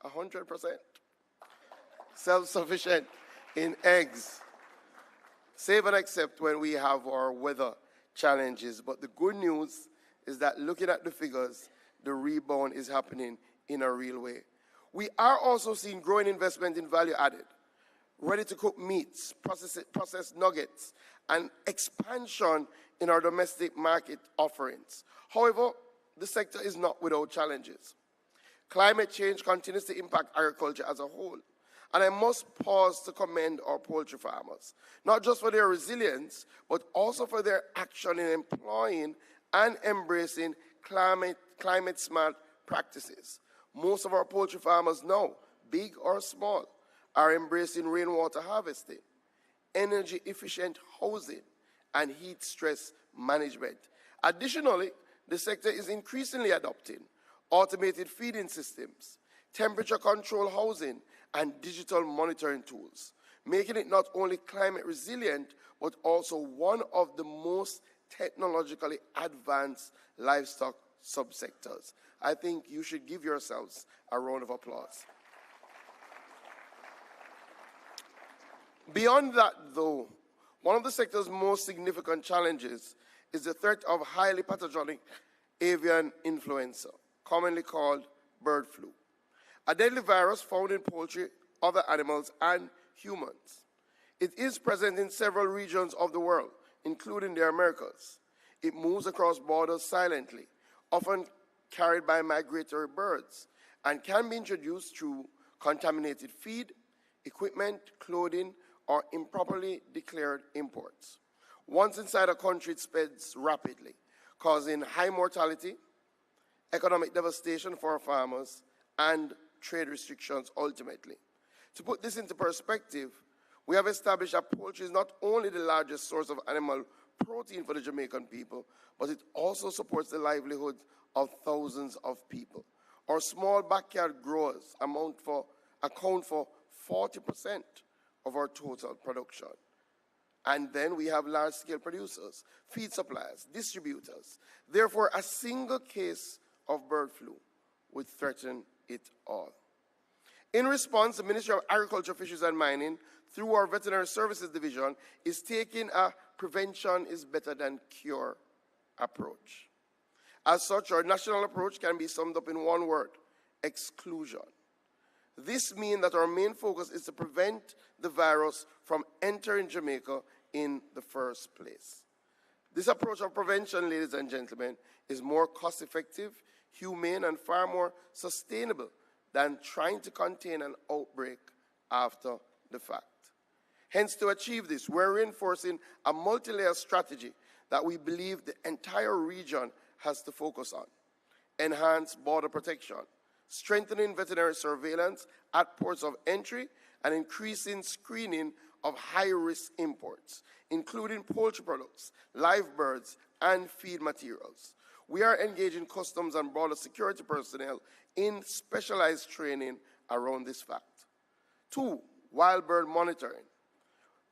100% self-sufficient in eggs. Save and except when we have our weather challenges. But the good news is that looking at the figures, the rebound is happening in a real way. We are also seeing growing investment in value added, ready-to-cook meats, processed nuggets, and expansion in our domestic market offerings. However, the sector is not without challenges. Climate change continues to impact agriculture as a whole. And I must pause to commend our poultry farmers, not just for their resilience, but also for their action in employing and embracing climate-smart practices. Most of our poultry farmers now, big or small, are embracing rainwater harvesting, energy-efficient housing, and heat stress management. Additionally, the sector is increasingly adopting automated feeding systems, temperature control housing, and digital monitoring tools, making it not only climate resilient, but also one of the most technologically advanced livestock subsectors. I think you should give yourselves a round of applause. Beyond that, though, one of the sector's most significant challenges is the threat of highly pathogenic avian influenza, commonly called bird flu, a deadly virus found in poultry, other animals, and humans. It is present in several regions of the world, including the Americas. It moves across borders silently, often carried by migratory birds, and can be introduced through contaminated feed, equipment, clothing, or improperly declared imports. Once inside a country, it spreads rapidly, causing high mortality, economic devastation for our farmers, and trade restrictions ultimately. To put this into perspective, we have established that poultry is not only the largest source of animal protein for the Jamaican people, but it also supports the livelihood of thousands of people. Our small backyard growers account for 40% of our total production. And then we have large-scale producers, feed suppliers, distributors. Therefore, a single case of bird flu would threaten it all. In response, the Ministry of Agriculture, Fisheries and Mining, through our Veterinary Services Division, is taking a prevention is better than cure approach. As such, our national approach can be summed up in one word: exclusion. This means that our main focus is to prevent the virus from entering Jamaica in the first place. This approach of prevention, ladies and gentlemen, is more cost-effective, humane, and far more sustainable than trying to contain an outbreak after the fact. Hence, to achieve this, we're reinforcing a multi-layer strategy that we believe the entire region has to focus on: enhance border protection, strengthening veterinary surveillance at ports of entry, and increasing screening of high-risk imports, including poultry products, live birds, and feed materials. We are engaging customs and border security personnel in specialized training around this fact. 2, wild bird monitoring.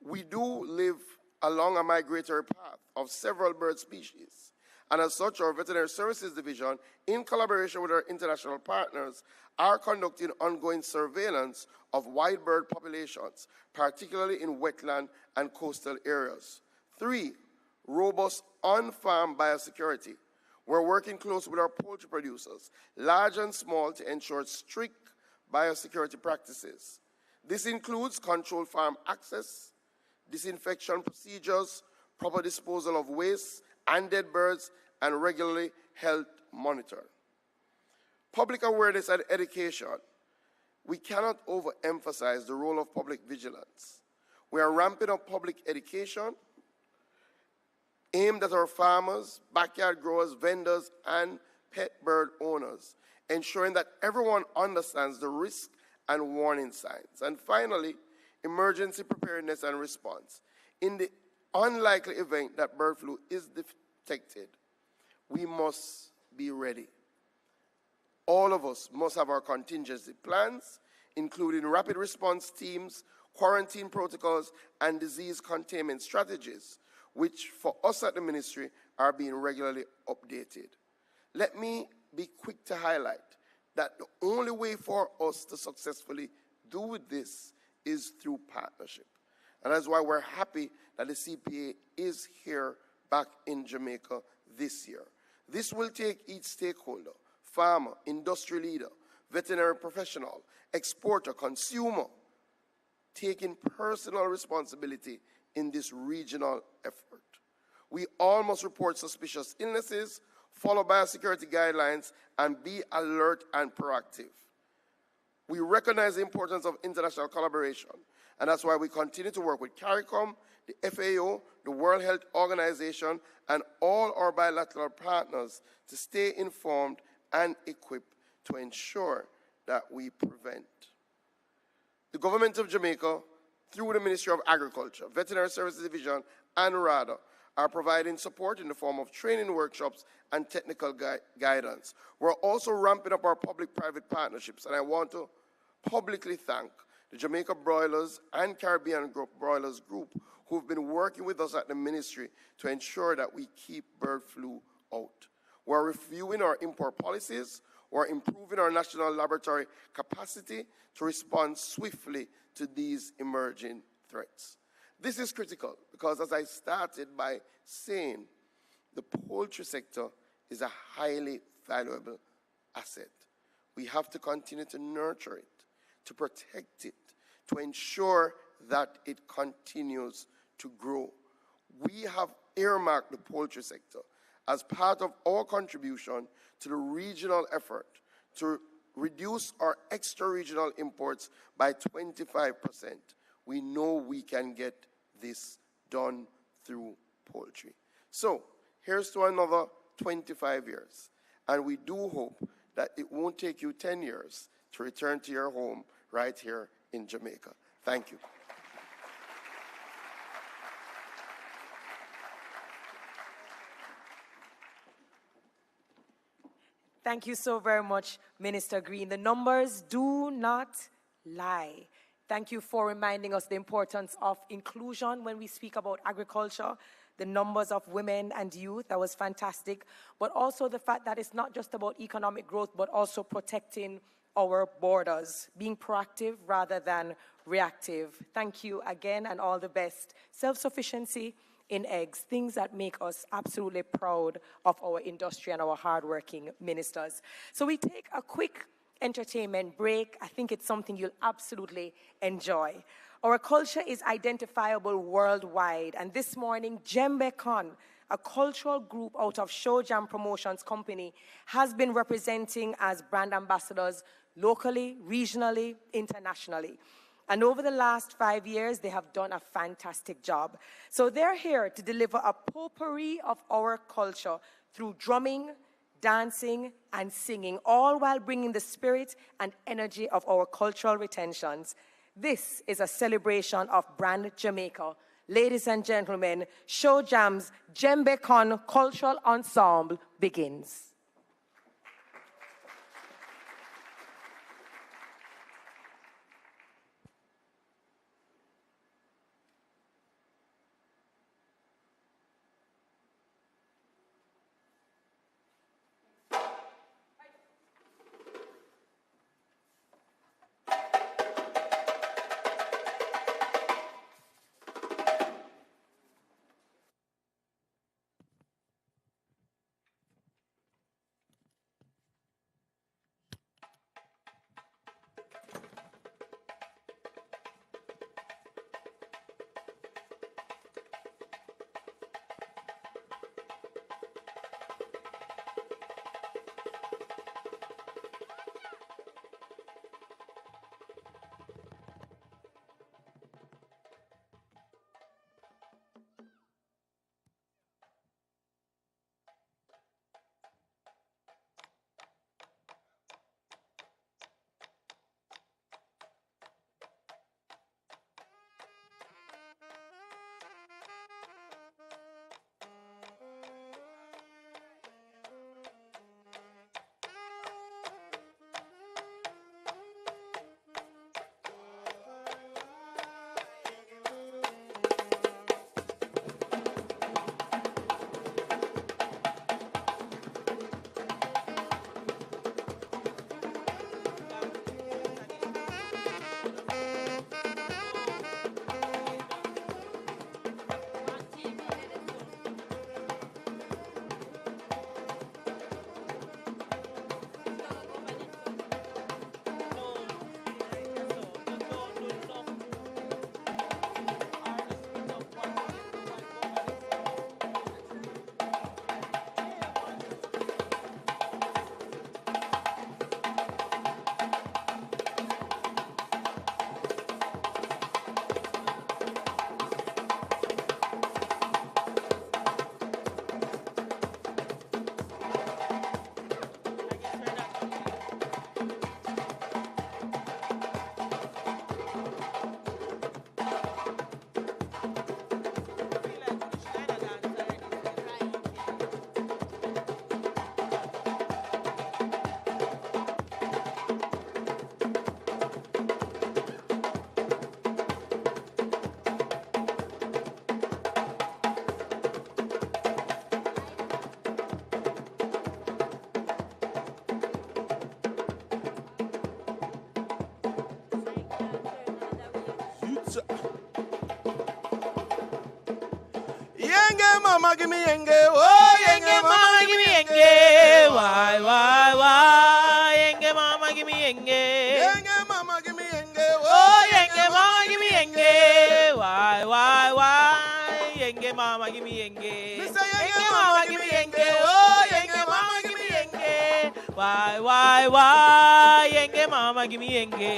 We do live along a migratory path of several bird species, and as such, our Veterinary Services Division, in collaboration with our international partners, are conducting ongoing surveillance of wild bird populations, particularly in wetland and coastal areas. 3, robust on-farm biosecurity. We're working closely with our poultry producers, large and small, to ensure strict biosecurity practices. This includes controlled farm access, disinfection procedures, proper disposal of waste and dead birds, and regularly health monitoring. Public awareness and education. We cannot overemphasize the role of public vigilance. We are ramping up public education aimed at our farmers, backyard growers, vendors, and pet bird owners, ensuring that everyone understands the risk and warning signs. And finally, emergency preparedness and response. In the unlikely event that bird flu is detected, we must be ready. All of us must have our contingency plans, including rapid response teams, quarantine protocols, and disease containment strategies, which for us at the ministry are being regularly updated. Let me be quick to highlight that the only way for us to successfully do this is through partnership. And that's why we're happy that the CPA is here back in Jamaica this year. This will take each stakeholder, farmer, industry leader, veterinary professional, exporter, consumer, taking personal responsibility in this regional effort. We all must report suspicious illnesses, follow biosecurity guidelines, and be alert and proactive. We recognize the importance of international collaboration, and that's why we continue to work with CARICOM, the FAO, the World Health Organization, and all our bilateral partners to stay informed and equipped to ensure that we prevent. The government of Jamaica, through the Ministry of Agriculture, Veterinary Services Division, and RADA, are providing support in the form of training workshops and technical guidance. We're also ramping up our public-private partnerships, and I want to publicly thank the Jamaica Broilers and Caribbean Broilers Group, who've been working with us at the ministry to ensure that we keep bird flu out. We're reviewing our import policies. We're improving our national laboratory capacity to respond swiftly to these emerging threats. This is critical because, as I started by saying, the poultry sector is a highly valuable asset. We have to continue to nurture it, to protect it, to ensure that it continues to grow. We have earmarked the poultry sector as part of our contribution to the regional effort to reduce our extra-regional imports by 25%. We know we can get this done through poultry. So here's to another 25 years. And we do hope that it won't take you 10 years to return to your home right here in Jamaica. Thank you. Thank you so very much, Minister Green. The numbers do not lie. Thank you for reminding us the importance of inclusion when we speak about agriculture, the numbers of women and youth. That was fantastic. But also the fact that it's not just about economic growth, but also protecting our borders, being proactive rather than reactive. Thank you again and all the best. Self-sufficiency in eggs, things that make us absolutely proud of our industry and our hardworking ministers. So we take a quick entertainment break. I think it's something you'll absolutely enjoy. Our culture is identifiable worldwide, and this morning, JembeCon, a cultural group out of Show Jam Promotions Company, has been representing as brand ambassadors locally, regionally, internationally. And over the last 5 years, they have done a fantastic job. So they're here to deliver a potpourri of our culture through drumming, dancing, and singing, all while bringing the spirit and energy of our cultural retentions. This is a celebration of Brand Jamaica. Ladies and gentlemen, Show Jam's JembeCon Cultural Ensemble begins. Yenge mama give me yenge, oh yenge mama give me yenge, why, yenge mama yenge mama give me yenge. Mr. Yenge Yenge mama mama give give me me yenge. yenge. Oh, Oh yenge yenge mama mama give give me me yenge. yenge. Why yenge mama give me yenge.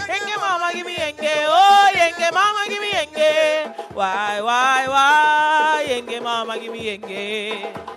Yenge mama give me yenge. Oh yenge mama give me yenge. Why yenge mama give me yenge.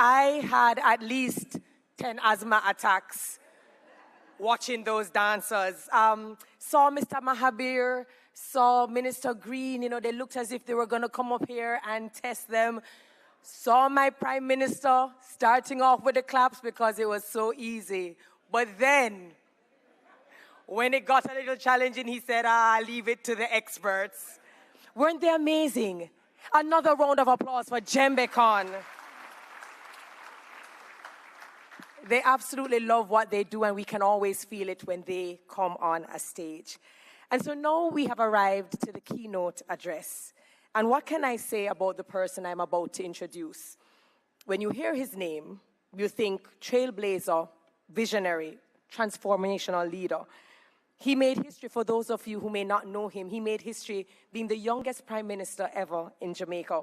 I had at least 10 asthma attacks watching those dancers. Saw Mr. Mahabir, saw Minister Green, you know, they looked as if they were going to come up here and test them. Saw my Prime Minister starting off with the claps because it was so easy. But then, when it got a little challenging, he said, leave it to the experts. Weren't they amazing? Another round of applause for Jembekon. They absolutely love what they do, and we can always feel it when they come on a stage. And so now we have arrived to the keynote address. And what can I say about the person I'm about to introduce? When you hear his name, you think trailblazer, visionary, transformational leader. He made history, for those of you who may not know him, he made history being the youngest prime minister ever in Jamaica.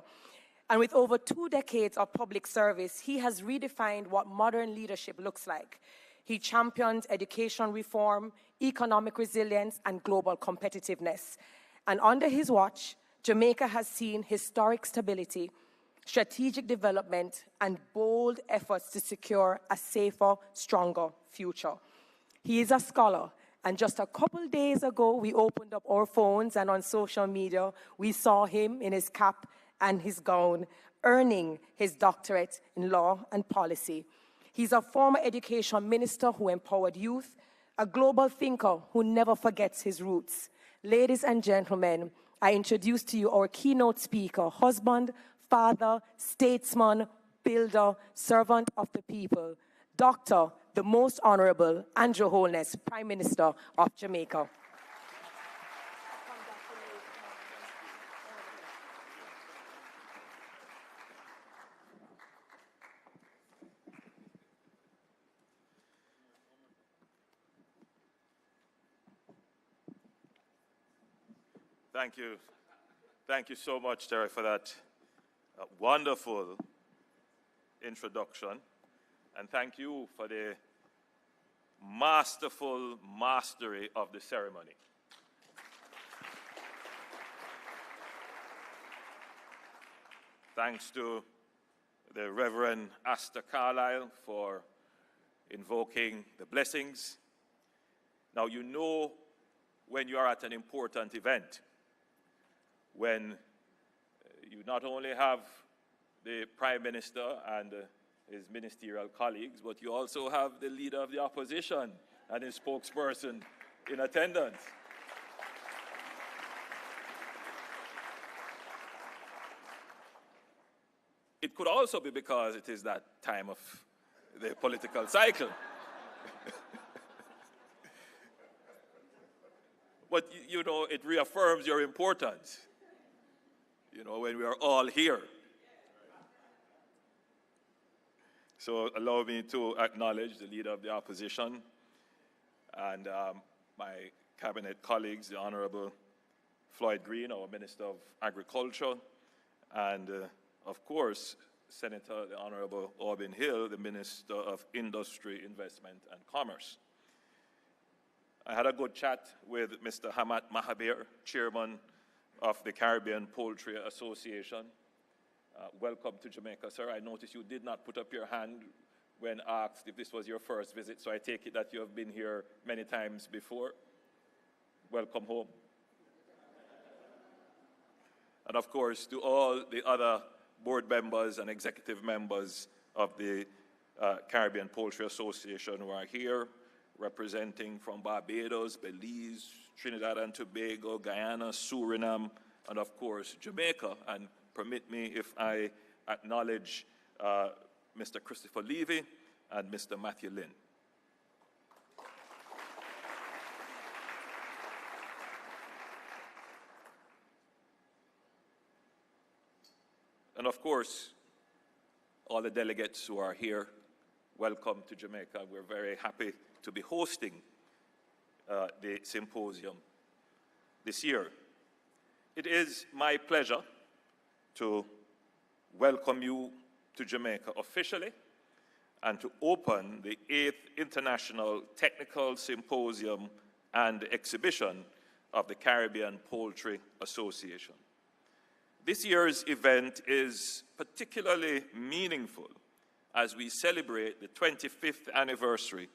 And with over 2 decades of public service, he has redefined what modern leadership looks like. He championed education reform, economic resilience, and global competitiveness. And under his watch, Jamaica has seen historic stability, strategic development, and bold efforts to secure a safer, stronger future. He is a scholar, and just a couple days ago, we opened up our phones, and on social media, we saw him in his cap and his gown, earning his doctorate in law and policy. He's a former education minister who empowered youth, a global thinker who never forgets his roots. Ladies and gentlemen, I introduce to you our keynote speaker, husband, father, statesman, builder, servant of the people, Dr. the Most Honorable Andrew Holness, Prime Minister of Jamaica. Thank you. Thank you so much, Terry, for that wonderful introduction. And thank you for the masterful mastery of the ceremony. Thanks to the Reverend Astor Carlyle for invoking the blessings. Now, you know when you are at an important event, when you not only have the Prime Minister and his ministerial colleagues, but you also have the leader of the opposition and his spokesperson in attendance. It could also be because it is that time of the political cycle. But, you know, it reaffirms your importance, you know, when we are all here. So allow me to acknowledge the leader of the opposition and my cabinet colleagues, the Honorable Floyd Green, our Minister of Agriculture, and of course, Senator the Honorable Aubin Hill, the Minister of Industry, Investment and Commerce. I had a good chat with Mr. Hamad Mahabir, Chairman of the Caribbean Poultry Association. Welcome to Jamaica, sir. I noticed you did not put up your hand when asked if this was your first visit, so I take it that you have been here many times before. Welcome home. And of course, to all the other board members and executive members of the Caribbean Poultry Association who are here, representing from Barbados, Belize, Trinidad and Tobago, Guyana, Suriname, and of course, Jamaica. And permit me if I acknowledge Mr. Christopher Levy and Mr. Matthew Lynn. And of course, all the delegates who are here, welcome to Jamaica. We're very happy to be hosting the symposium this year. It is my pleasure to welcome you to Jamaica officially and to open the 8th International Technical Symposium and Exhibition of the Caribbean Poultry Association. This year's event is particularly meaningful as we celebrate the 25th anniversary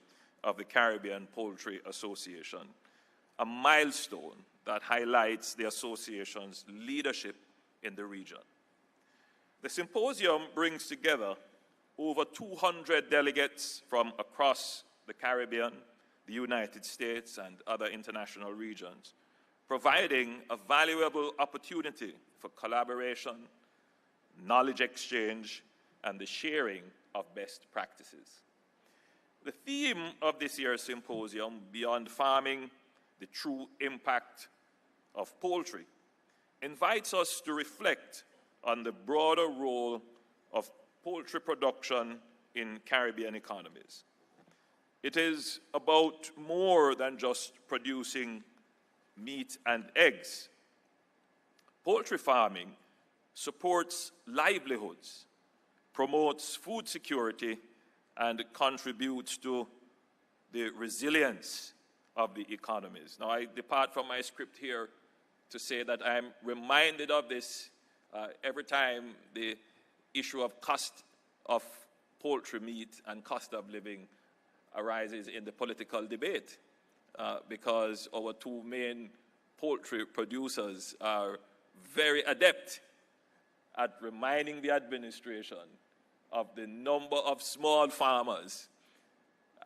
of the Caribbean Poultry Association, a milestone that highlights the association's leadership in the region. The symposium brings together over 200 delegates from across the Caribbean, the United States, and other international regions, providing a valuable opportunity for collaboration, knowledge exchange, and the sharing of best practices. The theme of this year's symposium, Beyond Farming, the True Impact of Poultry, invites us to reflect on the broader role of poultry production in Caribbean economies. It is about more than just producing meat and eggs. Poultry farming supports livelihoods, promotes food security, and contributes to the resilience of the economies. Now, I depart from my script here to say that I'm reminded of this every time the issue of cost of poultry meat and cost of living arises in the political debate, because our two main poultry producers are very adept at reminding the administration of the number of small farmers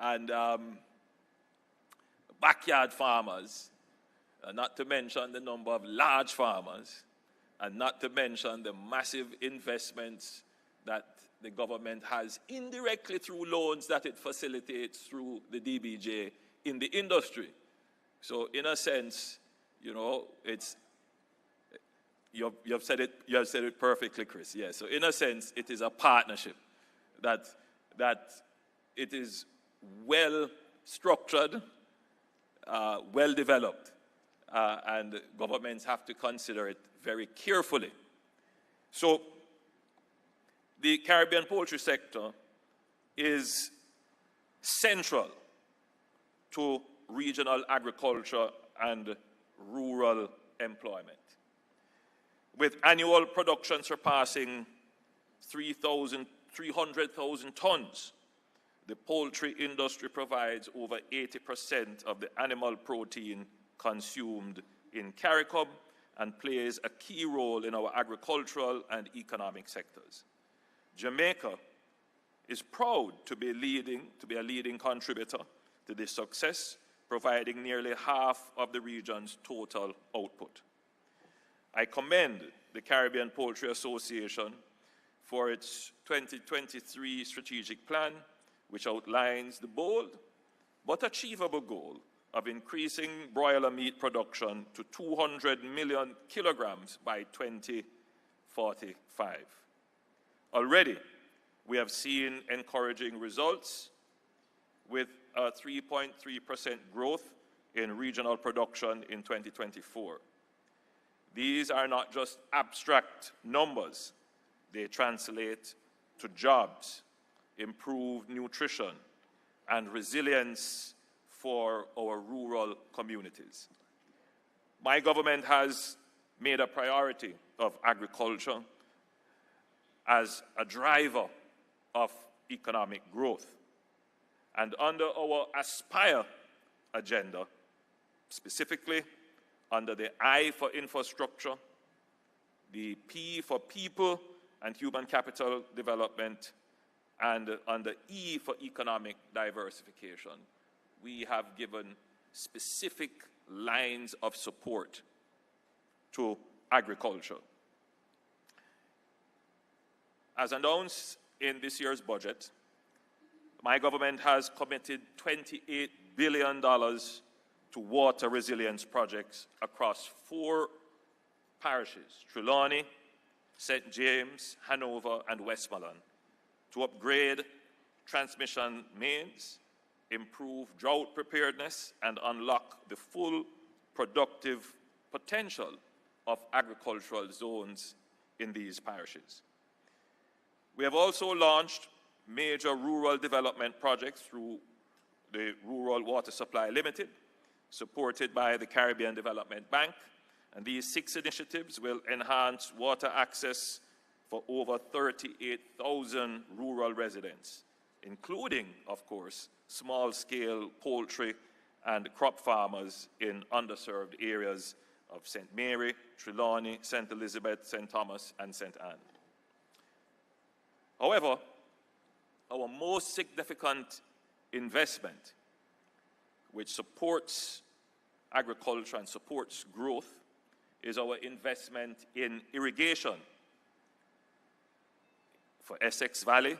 and backyard farmers, not to mention the number of large farmers, and not to mention the massive investments that the government has indirectly through loans that it facilitates through the DBJ in the industry. So in a sense, you know, it's, you have said it perfectly, Chris. Yes. So in a sense, it is a partnership that it is well structured, well developed, and governments have to consider it very carefully. So the Caribbean poultry sector is central to regional agriculture and rural employment. With annual production surpassing 300,000 tons, the poultry industry provides over 80% of the animal protein consumed in CARICOM and plays a key role in our agricultural and economic sectors. Jamaica is proud to be a leading contributor to this success, providing nearly half of the region's total output. I commend the Caribbean Poultry Association for its 2023 strategic plan, which outlines the bold but achievable goal of increasing broiler meat production to 200 million kilograms by 2045. Already, we have seen encouraging results with a 3.3% growth in regional production in 2024. These are not just abstract numbers. They translate to jobs, improved nutrition, and resilience for our rural communities. My government has made a priority of agriculture as a driver of economic growth. And under our Aspire agenda, specifically under the I for infrastructure, the P for people and human capital development, and under E for economic diversification, we have given specific lines of support to agriculture. As announced in this year's budget, my government has committed $28 billion to water resilience projects across 4 parishes, Trelawney, St. James, Hanover, and Westmoreland, to upgrade transmission mains, improve drought preparedness, and unlock the full productive potential of agricultural zones in these parishes. We have also launched major rural development projects through the Rural Water Supply Limited, supported by the Caribbean Development Bank, and these 6 initiatives will enhance water access for over 38,000 rural residents, including, of course, small-scale poultry and crop farmers in underserved areas of St. Mary, Trelawney, St. Elizabeth, St. Thomas, and St. Anne. However, our most significant investment, which supports agriculture and supports growth, is our investment in irrigation. For Essex Valley,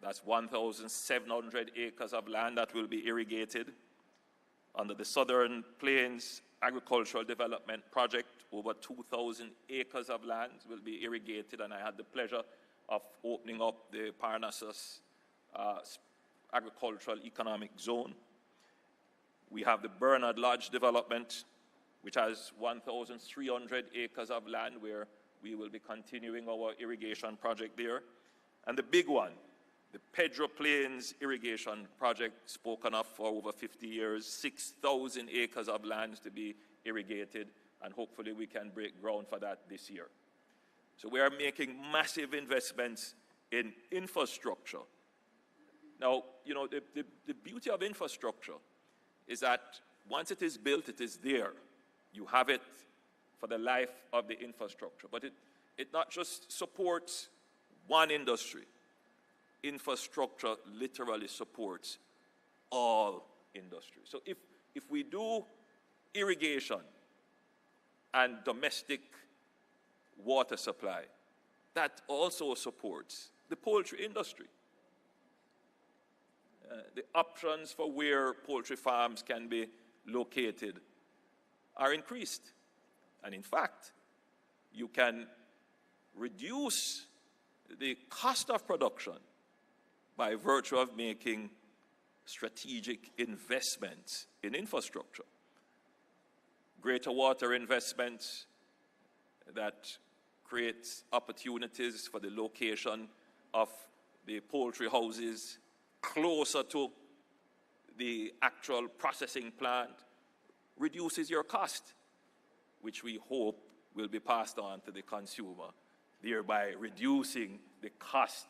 that's 1,700 acres of land that will be irrigated. Under the Southern Plains Agricultural Development Project, over 2,000 acres of land will be irrigated, and I had the pleasure of opening up the Parnassus Agricultural Economic Zone. We have the Bernard Lodge development, which has 1,300 acres of land where we will be continuing our irrigation project there. And the big one, the Pedro Plains Irrigation Project, spoken of for over 50 years, 6,000 acres of land to be irrigated, and hopefully we can break ground for that this year. So we are making massive investments in infrastructure. Now, you know, the beauty of infrastructure is that once it is built, it is there. You have it for the life of the infrastructure. But it not just supports one industry. Infrastructure literally supports all industries. So if we do irrigation and domestic water supply, that also supports the poultry industry. The options for where poultry farms can be located are increased. And in fact, you can reduce the cost of production by virtue of making strategic investments in infrastructure. Greater water investments that creates opportunities for the location of the poultry houses closer to the actual processing plant reduces your cost, which we hope will be passed on to the consumer, thereby reducing the cost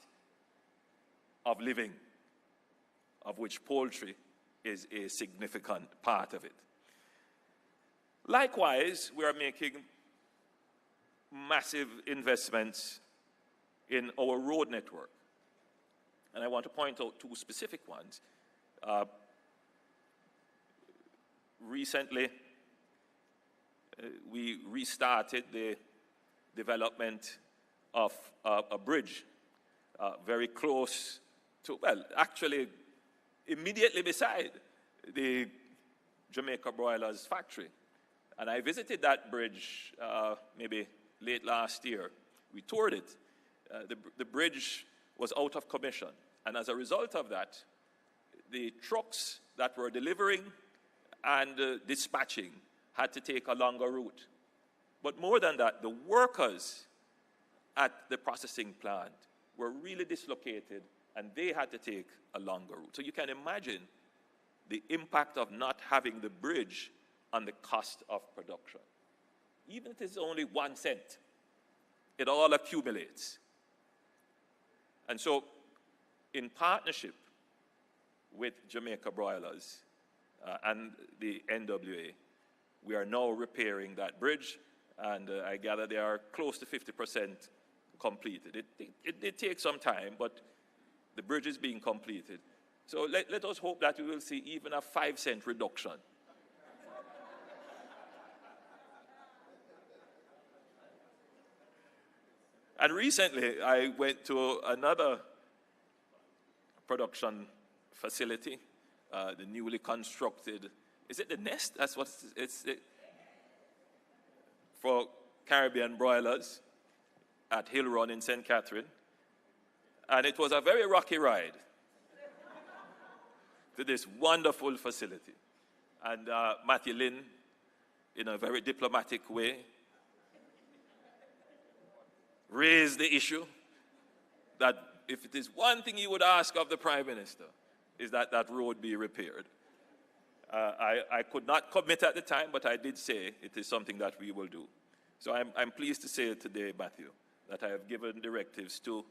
of living, of which poultry is a significant part of it. Likewise, we are making massive investments in our road network. And I want to point out two specific ones. Recently, we restarted the development of a bridge very close to, well, actually immediately beside the Jamaica Broilers factory. And I visited that bridge maybe late last year. We toured it. The bridge was out of commission. And as a result of that, the trucks that were delivering and dispatching had to take a longer route. But more than that, the workers at the processing plant were really dislocated, and they had to take a longer route. So you can imagine the impact of not having the bridge on the cost of production. Even if it's only 1 cent, it all accumulates. And so, in partnership with Jamaica Broilers and the NWA, we are now repairing that bridge, and I gather they are close to 50% completed. It takes some time, but the bridge is being completed. So let us hope that we will see even a 5-cent reduction. And recently, I went to another production facility, the newly constructed, is it the Nest? That's what it's for Caribbean Broilers at Hill Run in St. Catherine. And it was a very rocky ride to this wonderful facility. And Matthew Lynn, in a very diplomatic way, raised the issue that if it is one thing he would ask of the Prime Minister, is that that road be repaired. I could not commit at the time, but I did say it is something that we will do. So I'm pleased to say today, Matthew, that I have given directives to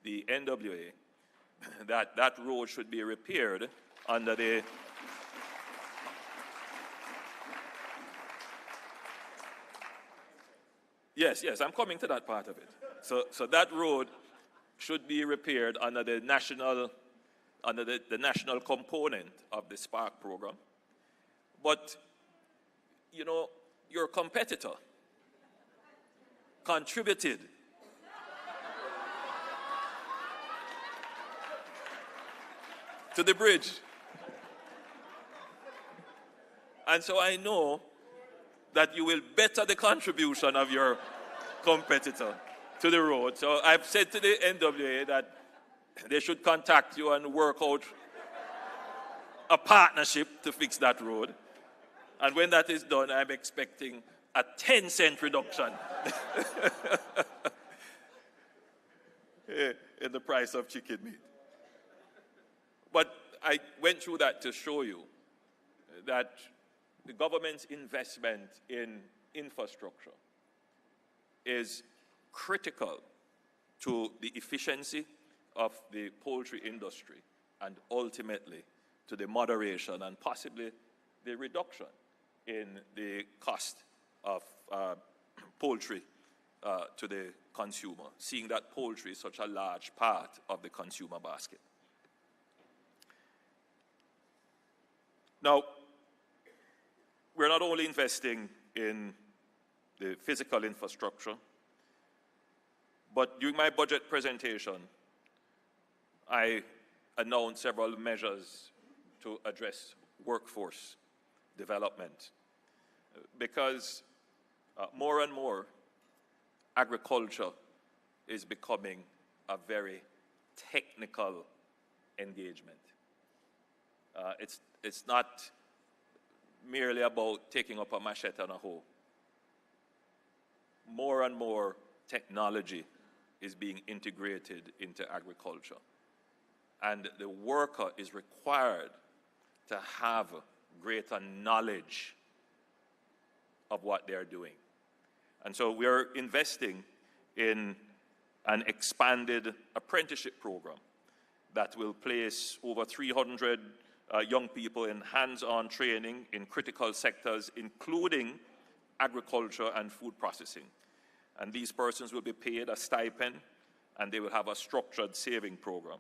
the NWA that that road should be repaired under the Yes, I'm coming to that part of it. So that road should be repaired under the national component of the Spark program. But, you know, your competitor contributed to the bridge. And so I know that you will better the contribution of your competitor to the road. So I've said to the NWA that they should contact you and work out a partnership to fix that road. And when that is done, I'm expecting a 10-cent reduction in the price of chicken meat. But I went through that to show you that the government's investment in infrastructure is critical to the efficiency of the poultry industry and ultimately to the moderation and possibly the reduction in the cost of poultry to the consumer, seeing that poultry is such a large part of the consumer basket. Now, we're not only investing in the physical infrastructure, but during my budget presentation, I announced several measures to address workforce development, because more and more agriculture is becoming a very technical engagement. It's not merely about taking up a machete and a hoe. More and more technology is being integrated into agriculture. And the worker is required to have greater knowledge of what they're doing. And so we're investing in an expanded apprenticeship program that will place over 300 young people in hands-on training in critical sectors, including agriculture and food processing. And these persons will be paid a stipend, and they will have a structured saving program.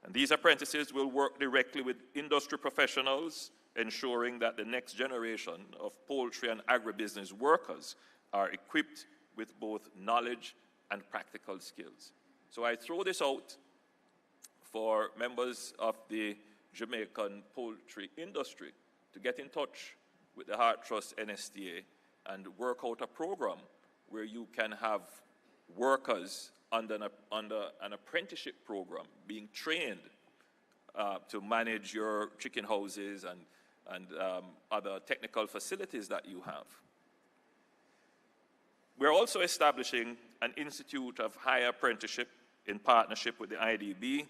And these apprentices will work directly with industry professionals, ensuring that the next generation of poultry and agribusiness workers are equipped with both knowledge and practical skills. So I throw this out for members of the Jamaican poultry industry to get in touch with the Heart Trust NSTA and work out a program where you can have workers under an apprenticeship program being trained to manage your chicken houses and other technical facilities that you have. We're also establishing an Institute of Higher Apprenticeship in partnership with the IDB,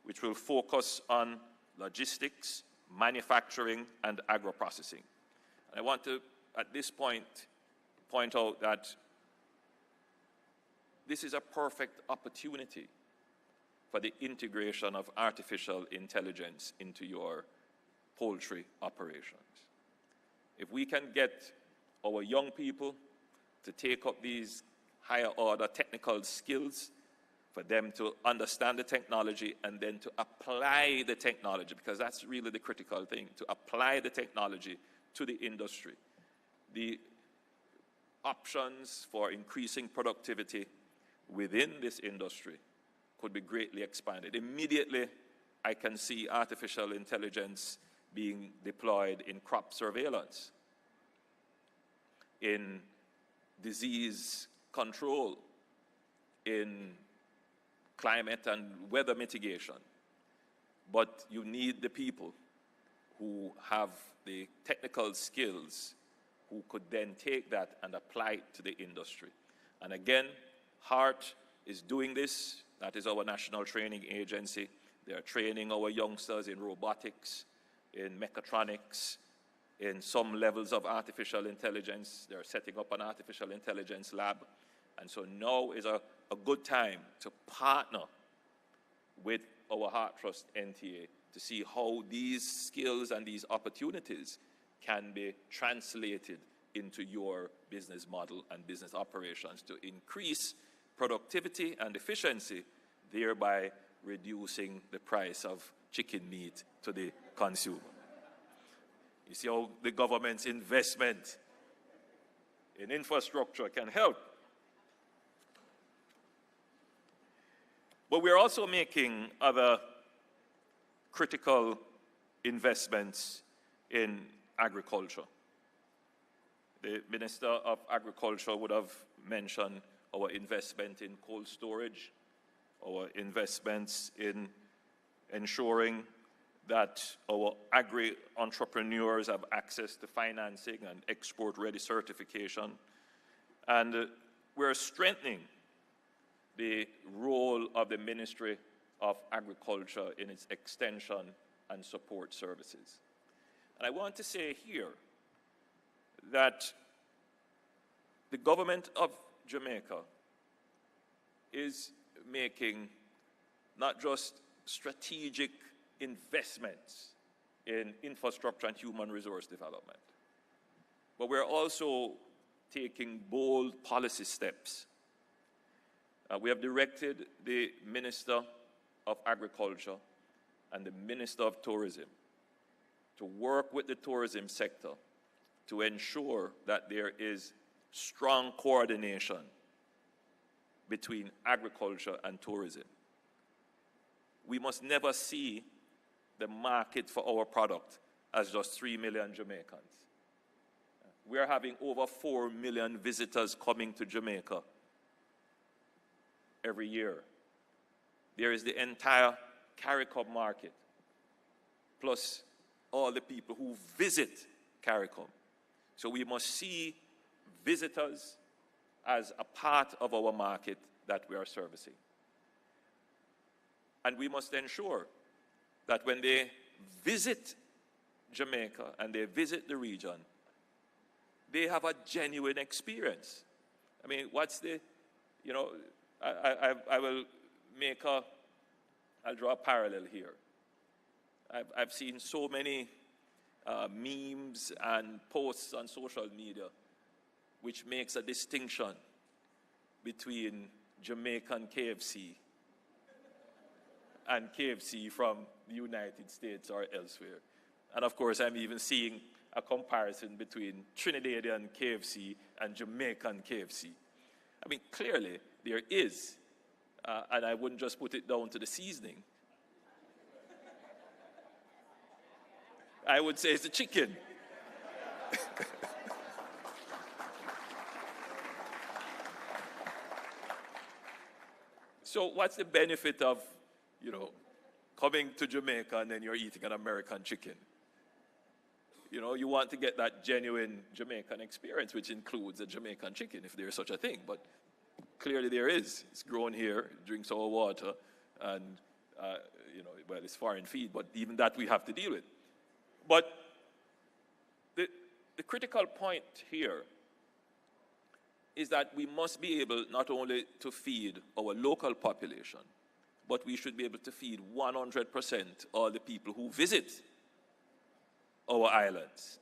which will focus on logistics, manufacturing, and agro-processing. I want to, at this point out that this is a perfect opportunity for the integration of artificial intelligence into your poultry operations. If we can get our young people to take up these higher order technical skills, for them to understand the technology and then to apply the technology, because that's really the critical thing, to apply the technology to the industry. The options for increasing productivity within this industry could be greatly expanded. Immediately, I can see artificial intelligence being deployed in crop surveillance, in disease control, in climate and weather mitigation. But you need the people who have the technical skills who could then take that and apply it to the industry. And again, HEART is doing this. That is our national training agency. They are training our youngsters in robotics, in mechatronics, in some levels of artificial intelligence. They're setting up an artificial intelligence lab. And so now is a good time to partner with our Heart Trust NTA to see how these skills and these opportunities can be translated into your business model and business operations to increase productivity and efficiency, thereby reducing the price of chicken meat to the consumer. You see how the government's investment in infrastructure can help. But we're also making other critical investments in agriculture. The Minister of Agriculture would have mentioned our investment in cold storage, our investments in ensuring that our agri-entrepreneurs have access to financing and export-ready certification. And we're strengthening the role of the Ministry of Agriculture in its extension and support services. And I want to say here that the government of Jamaica is making not just strategic investments in infrastructure and human resource development, but we're also taking bold policy steps. We have directed the Minister of Agriculture and the Minister of Tourism to work with the tourism sector to ensure that there is strong coordination between agriculture and tourism. We must never see the market for our product as just 3 million Jamaicans. We are having over 4 million visitors coming to Jamaica every year. There is the entire CARICOM market, plus all the people who visit CARICOM. So we must see visitors as a part of our market that we are servicing. And we must ensure that when they visit Jamaica and they visit the region, they have a genuine experience. I mean, what's the, you know, I will make a, I'll draw a parallel here. I've seen so many memes and posts on social media which makes a distinction between Jamaican KFC and KFC from the United States or elsewhere. And of course, I'm even seeing a comparison between Trinidadian KFC and Jamaican KFC. I mean, clearly there is, and I wouldn't just put it down to the seasoning. I would say it's the chicken. So what's the benefit of, you know, coming to Jamaica and then you're eating an American chicken? You know, you want to get that genuine Jamaican experience, which includes a Jamaican chicken, if there's such a thing. But clearly there is. It's grown here, it drinks our water, and, you know, well, it's foreign feed, but even that we have to deal with. But the critical point here is that we must be able not only to feed our local population, but we should be able to feed 100% all the people who visit our islands.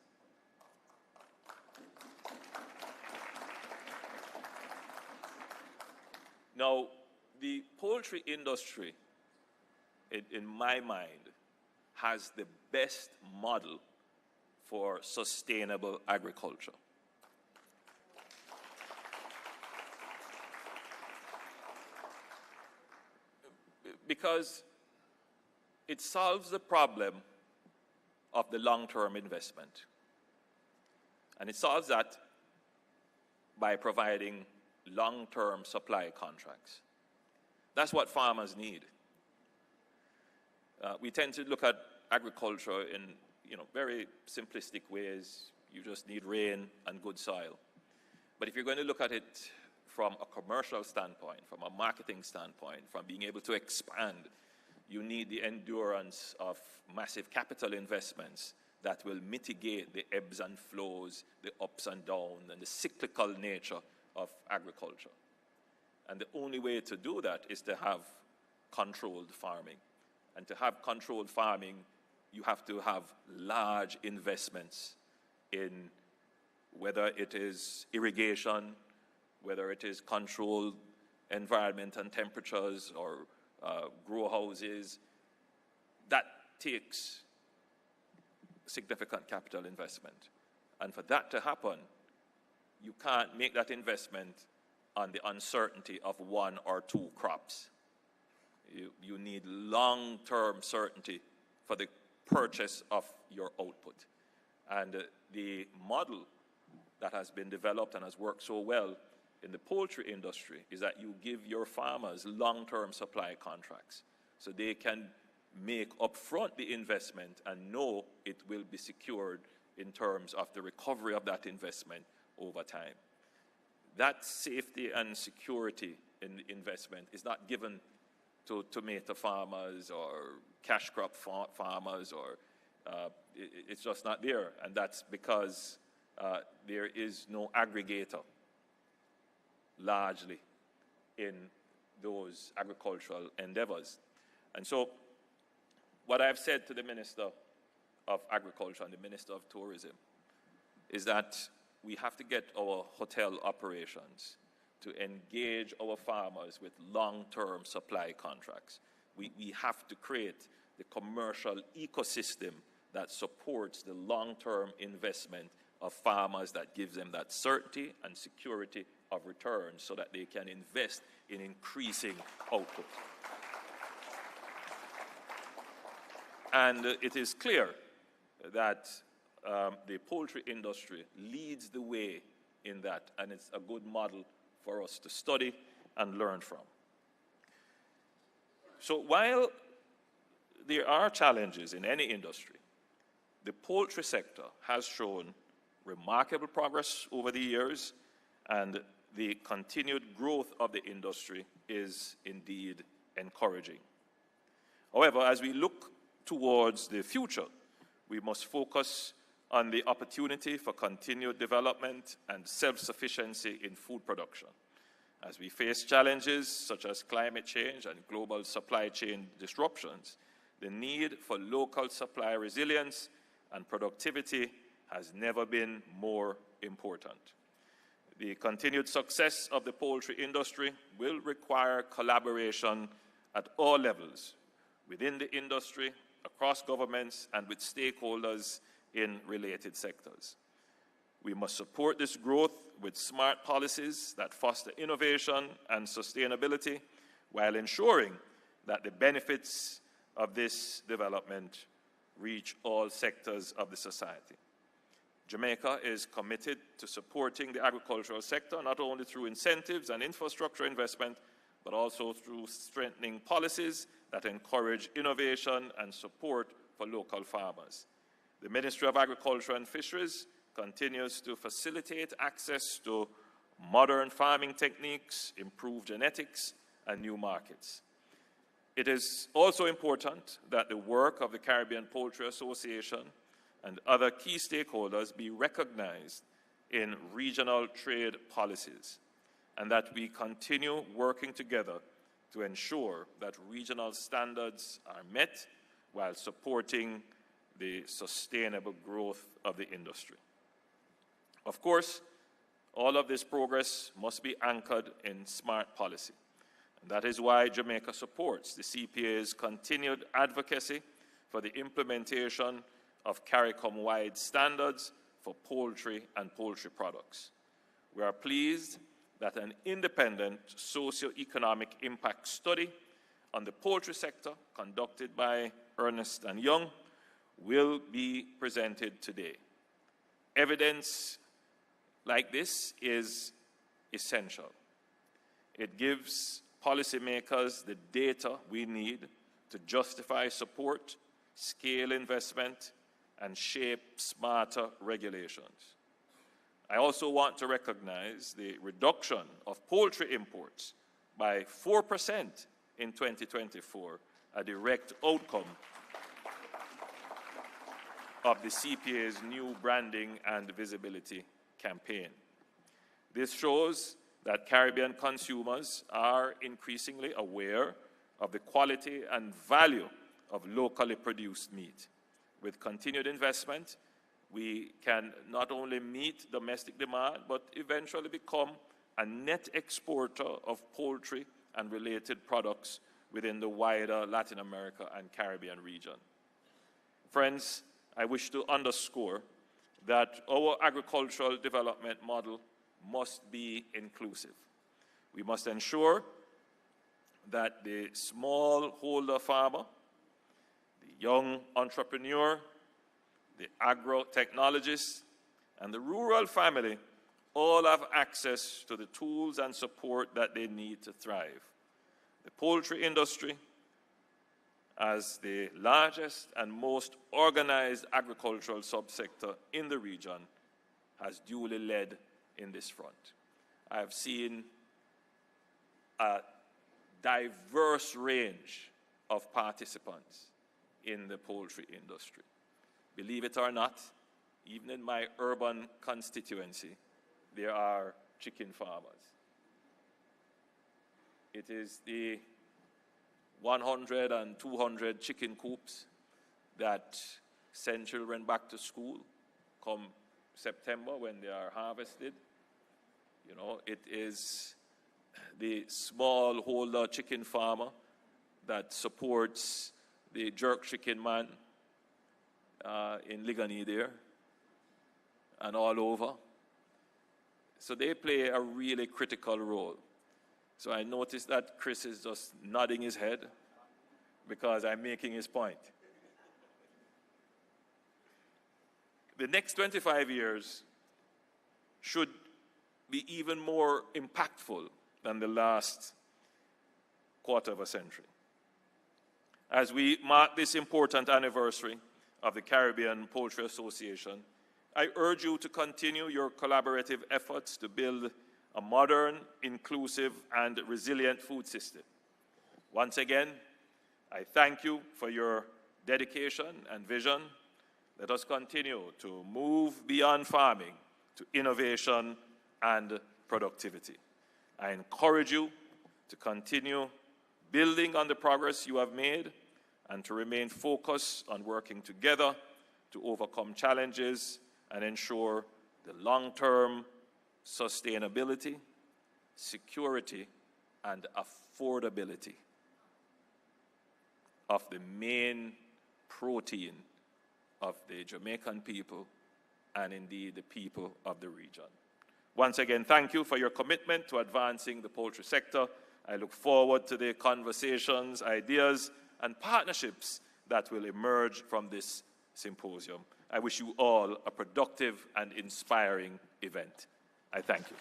Now, the poultry industry, in my mind, has the best model for sustainable agriculture. Because it solves the problem of the long-term investment. And it solves that by providing long-term supply contracts. That's what farmers need. We tend to look at agriculture in, you know, very simplistic ways. You just need rain and good soil. But if you're going to look at it from a commercial standpoint, from a marketing standpoint, from being able to expand, you need the endurance of massive capital investments that will mitigate the ebbs and flows, the ups and downs, and the cyclical nature of agriculture. And the only way to do that is to have controlled farming. And to have controlled farming, you have to have large investments in whether it is irrigation, whether it is controlled environment and temperatures, or grow houses. That takes significant capital investment. And for that to happen, you can't make that investment on the uncertainty of one or two crops. You need long-term certainty for the purchase of your output. And the model that has been developed and has worked so well in the poultry industry is that you give your farmers long-term supply contracts so they can make upfront the investment and know it will be secured in terms of the recovery of that investment over time. That safety and security in the investment is not given to tomato farmers or cash crop farmers, or it's just not there. And that's because there is no aggregator largely in those agricultural endeavors. And so what I've said to the Minister of Agriculture and the Minister of Tourism is that we have to get our hotel operations to engage our farmers with long-term supply contracts. We have to create the commercial ecosystem that supports the long-term investment of farmers, that gives them that certainty and security of return so that they can invest in increasing output. And it is clear that the poultry industry leads the way in that, and it's a good model for us to study and learn from. So while there are challenges in any industry, the poultry sector has shown remarkable progress over the years, and the continued growth of the industry is indeed encouraging. However, as we look towards the future, we must focus on the opportunity for continued development and self-sufficiency in food production. As we face challenges such as climate change and global supply chain disruptions, the need for local supply resilience and productivity has never been more important. The continued success of the poultry industry will require collaboration at all levels, within the industry, across governments, and with stakeholders in related sectors. We must support this growth with smart policies that foster innovation and sustainability, while ensuring that the benefits of this development reach all sectors of the society. Jamaica is committed to supporting the agricultural sector, not only through incentives and infrastructure investment, but also through strengthening policies that encourage innovation and support for local farmers. The Ministry of Agriculture and Fisheries continues to facilitate access to modern farming techniques, improved genetics, and new markets. It is also important that the work of the Caribbean Poultry Association and other key stakeholders be recognized in regional trade policies, and that we continue working together to ensure that regional standards are met while supporting the sustainable growth of the industry. Of course, all of this progress must be anchored in smart policy. And that is why Jamaica supports the CPA's continued advocacy for the implementation of CARICOM-wide standards for poultry and poultry products. We are pleased that an independent socio-economic impact study on the poultry sector conducted by Ernst & Young will be presented today. Evidence like this is essential. It gives policymakers the data we need to justify support, scale investment, and shape smarter regulations. I also want to recognize the reduction of poultry imports by 4% in 2024, a direct outcome of the CPA's new branding and visibility campaign. This shows that Caribbean consumers are increasingly aware of the quality and value of locally produced meat. With continued investment, we can not only meet domestic demand, but eventually become a net exporter of poultry and related products within the wider Latin America and Caribbean region. Friends, I wish to underscore that our agricultural development model must be inclusive. We must ensure that the smallholder farmer, the young entrepreneur, the agro-technologist, and the rural family all have access to the tools and support that they need to thrive. The poultry industry, as the largest and most organized agricultural subsector in the region, has duly led in this front. I have seen a diverse range of participants in the poultry industry. Believe it or not, even in my urban constituency, there are chicken farmers. It is the 100 and 200 chicken coops that send children back to school come September when they are harvested. You know, it is the smallholder chicken farmer that supports the jerk chicken man in Ligani there and all over. So they play a really critical role. So I noticed that Chris is just nodding his head because I'm making his point. The next 25 years should be even more impactful than the last quarter of a century. As we mark this important anniversary of the Caribbean Poultry Association, I urge you to continue your collaborative efforts to build a modern, inclusive, and resilient food system. Once again, I thank you for your dedication and vision. Let us continue to move beyond farming to innovation and productivity. I encourage you to continue building on the progress you have made and to remain focused on working together to overcome challenges and ensure the long-term sustainability, security, and affordability of the main protein of the Jamaican people and indeed the people of the region. Once again, thank you for your commitment to advancing the poultry sector. I look forward to the conversations, ideas, and partnerships that will emerge from this symposium. I wish you all a productive and inspiring event. I thank you.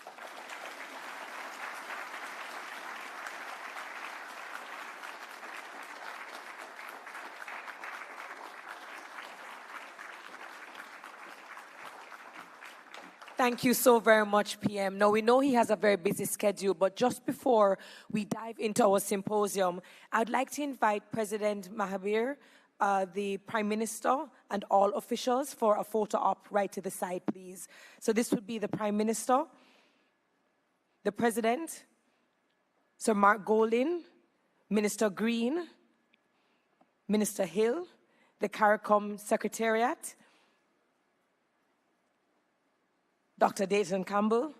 Thank you so very much, PM. Now, we know he has a very busy schedule, but just before we dive into our symposium, I'd like to invite President Mahabir, the Prime Minister, and all officials for a photo op right to the side, please. So this would be the Prime Minister, the President, Sir Mark Golding, Minister Green, Minister Hill, the CARICOM Secretariat, Dr. Dayton Campbell,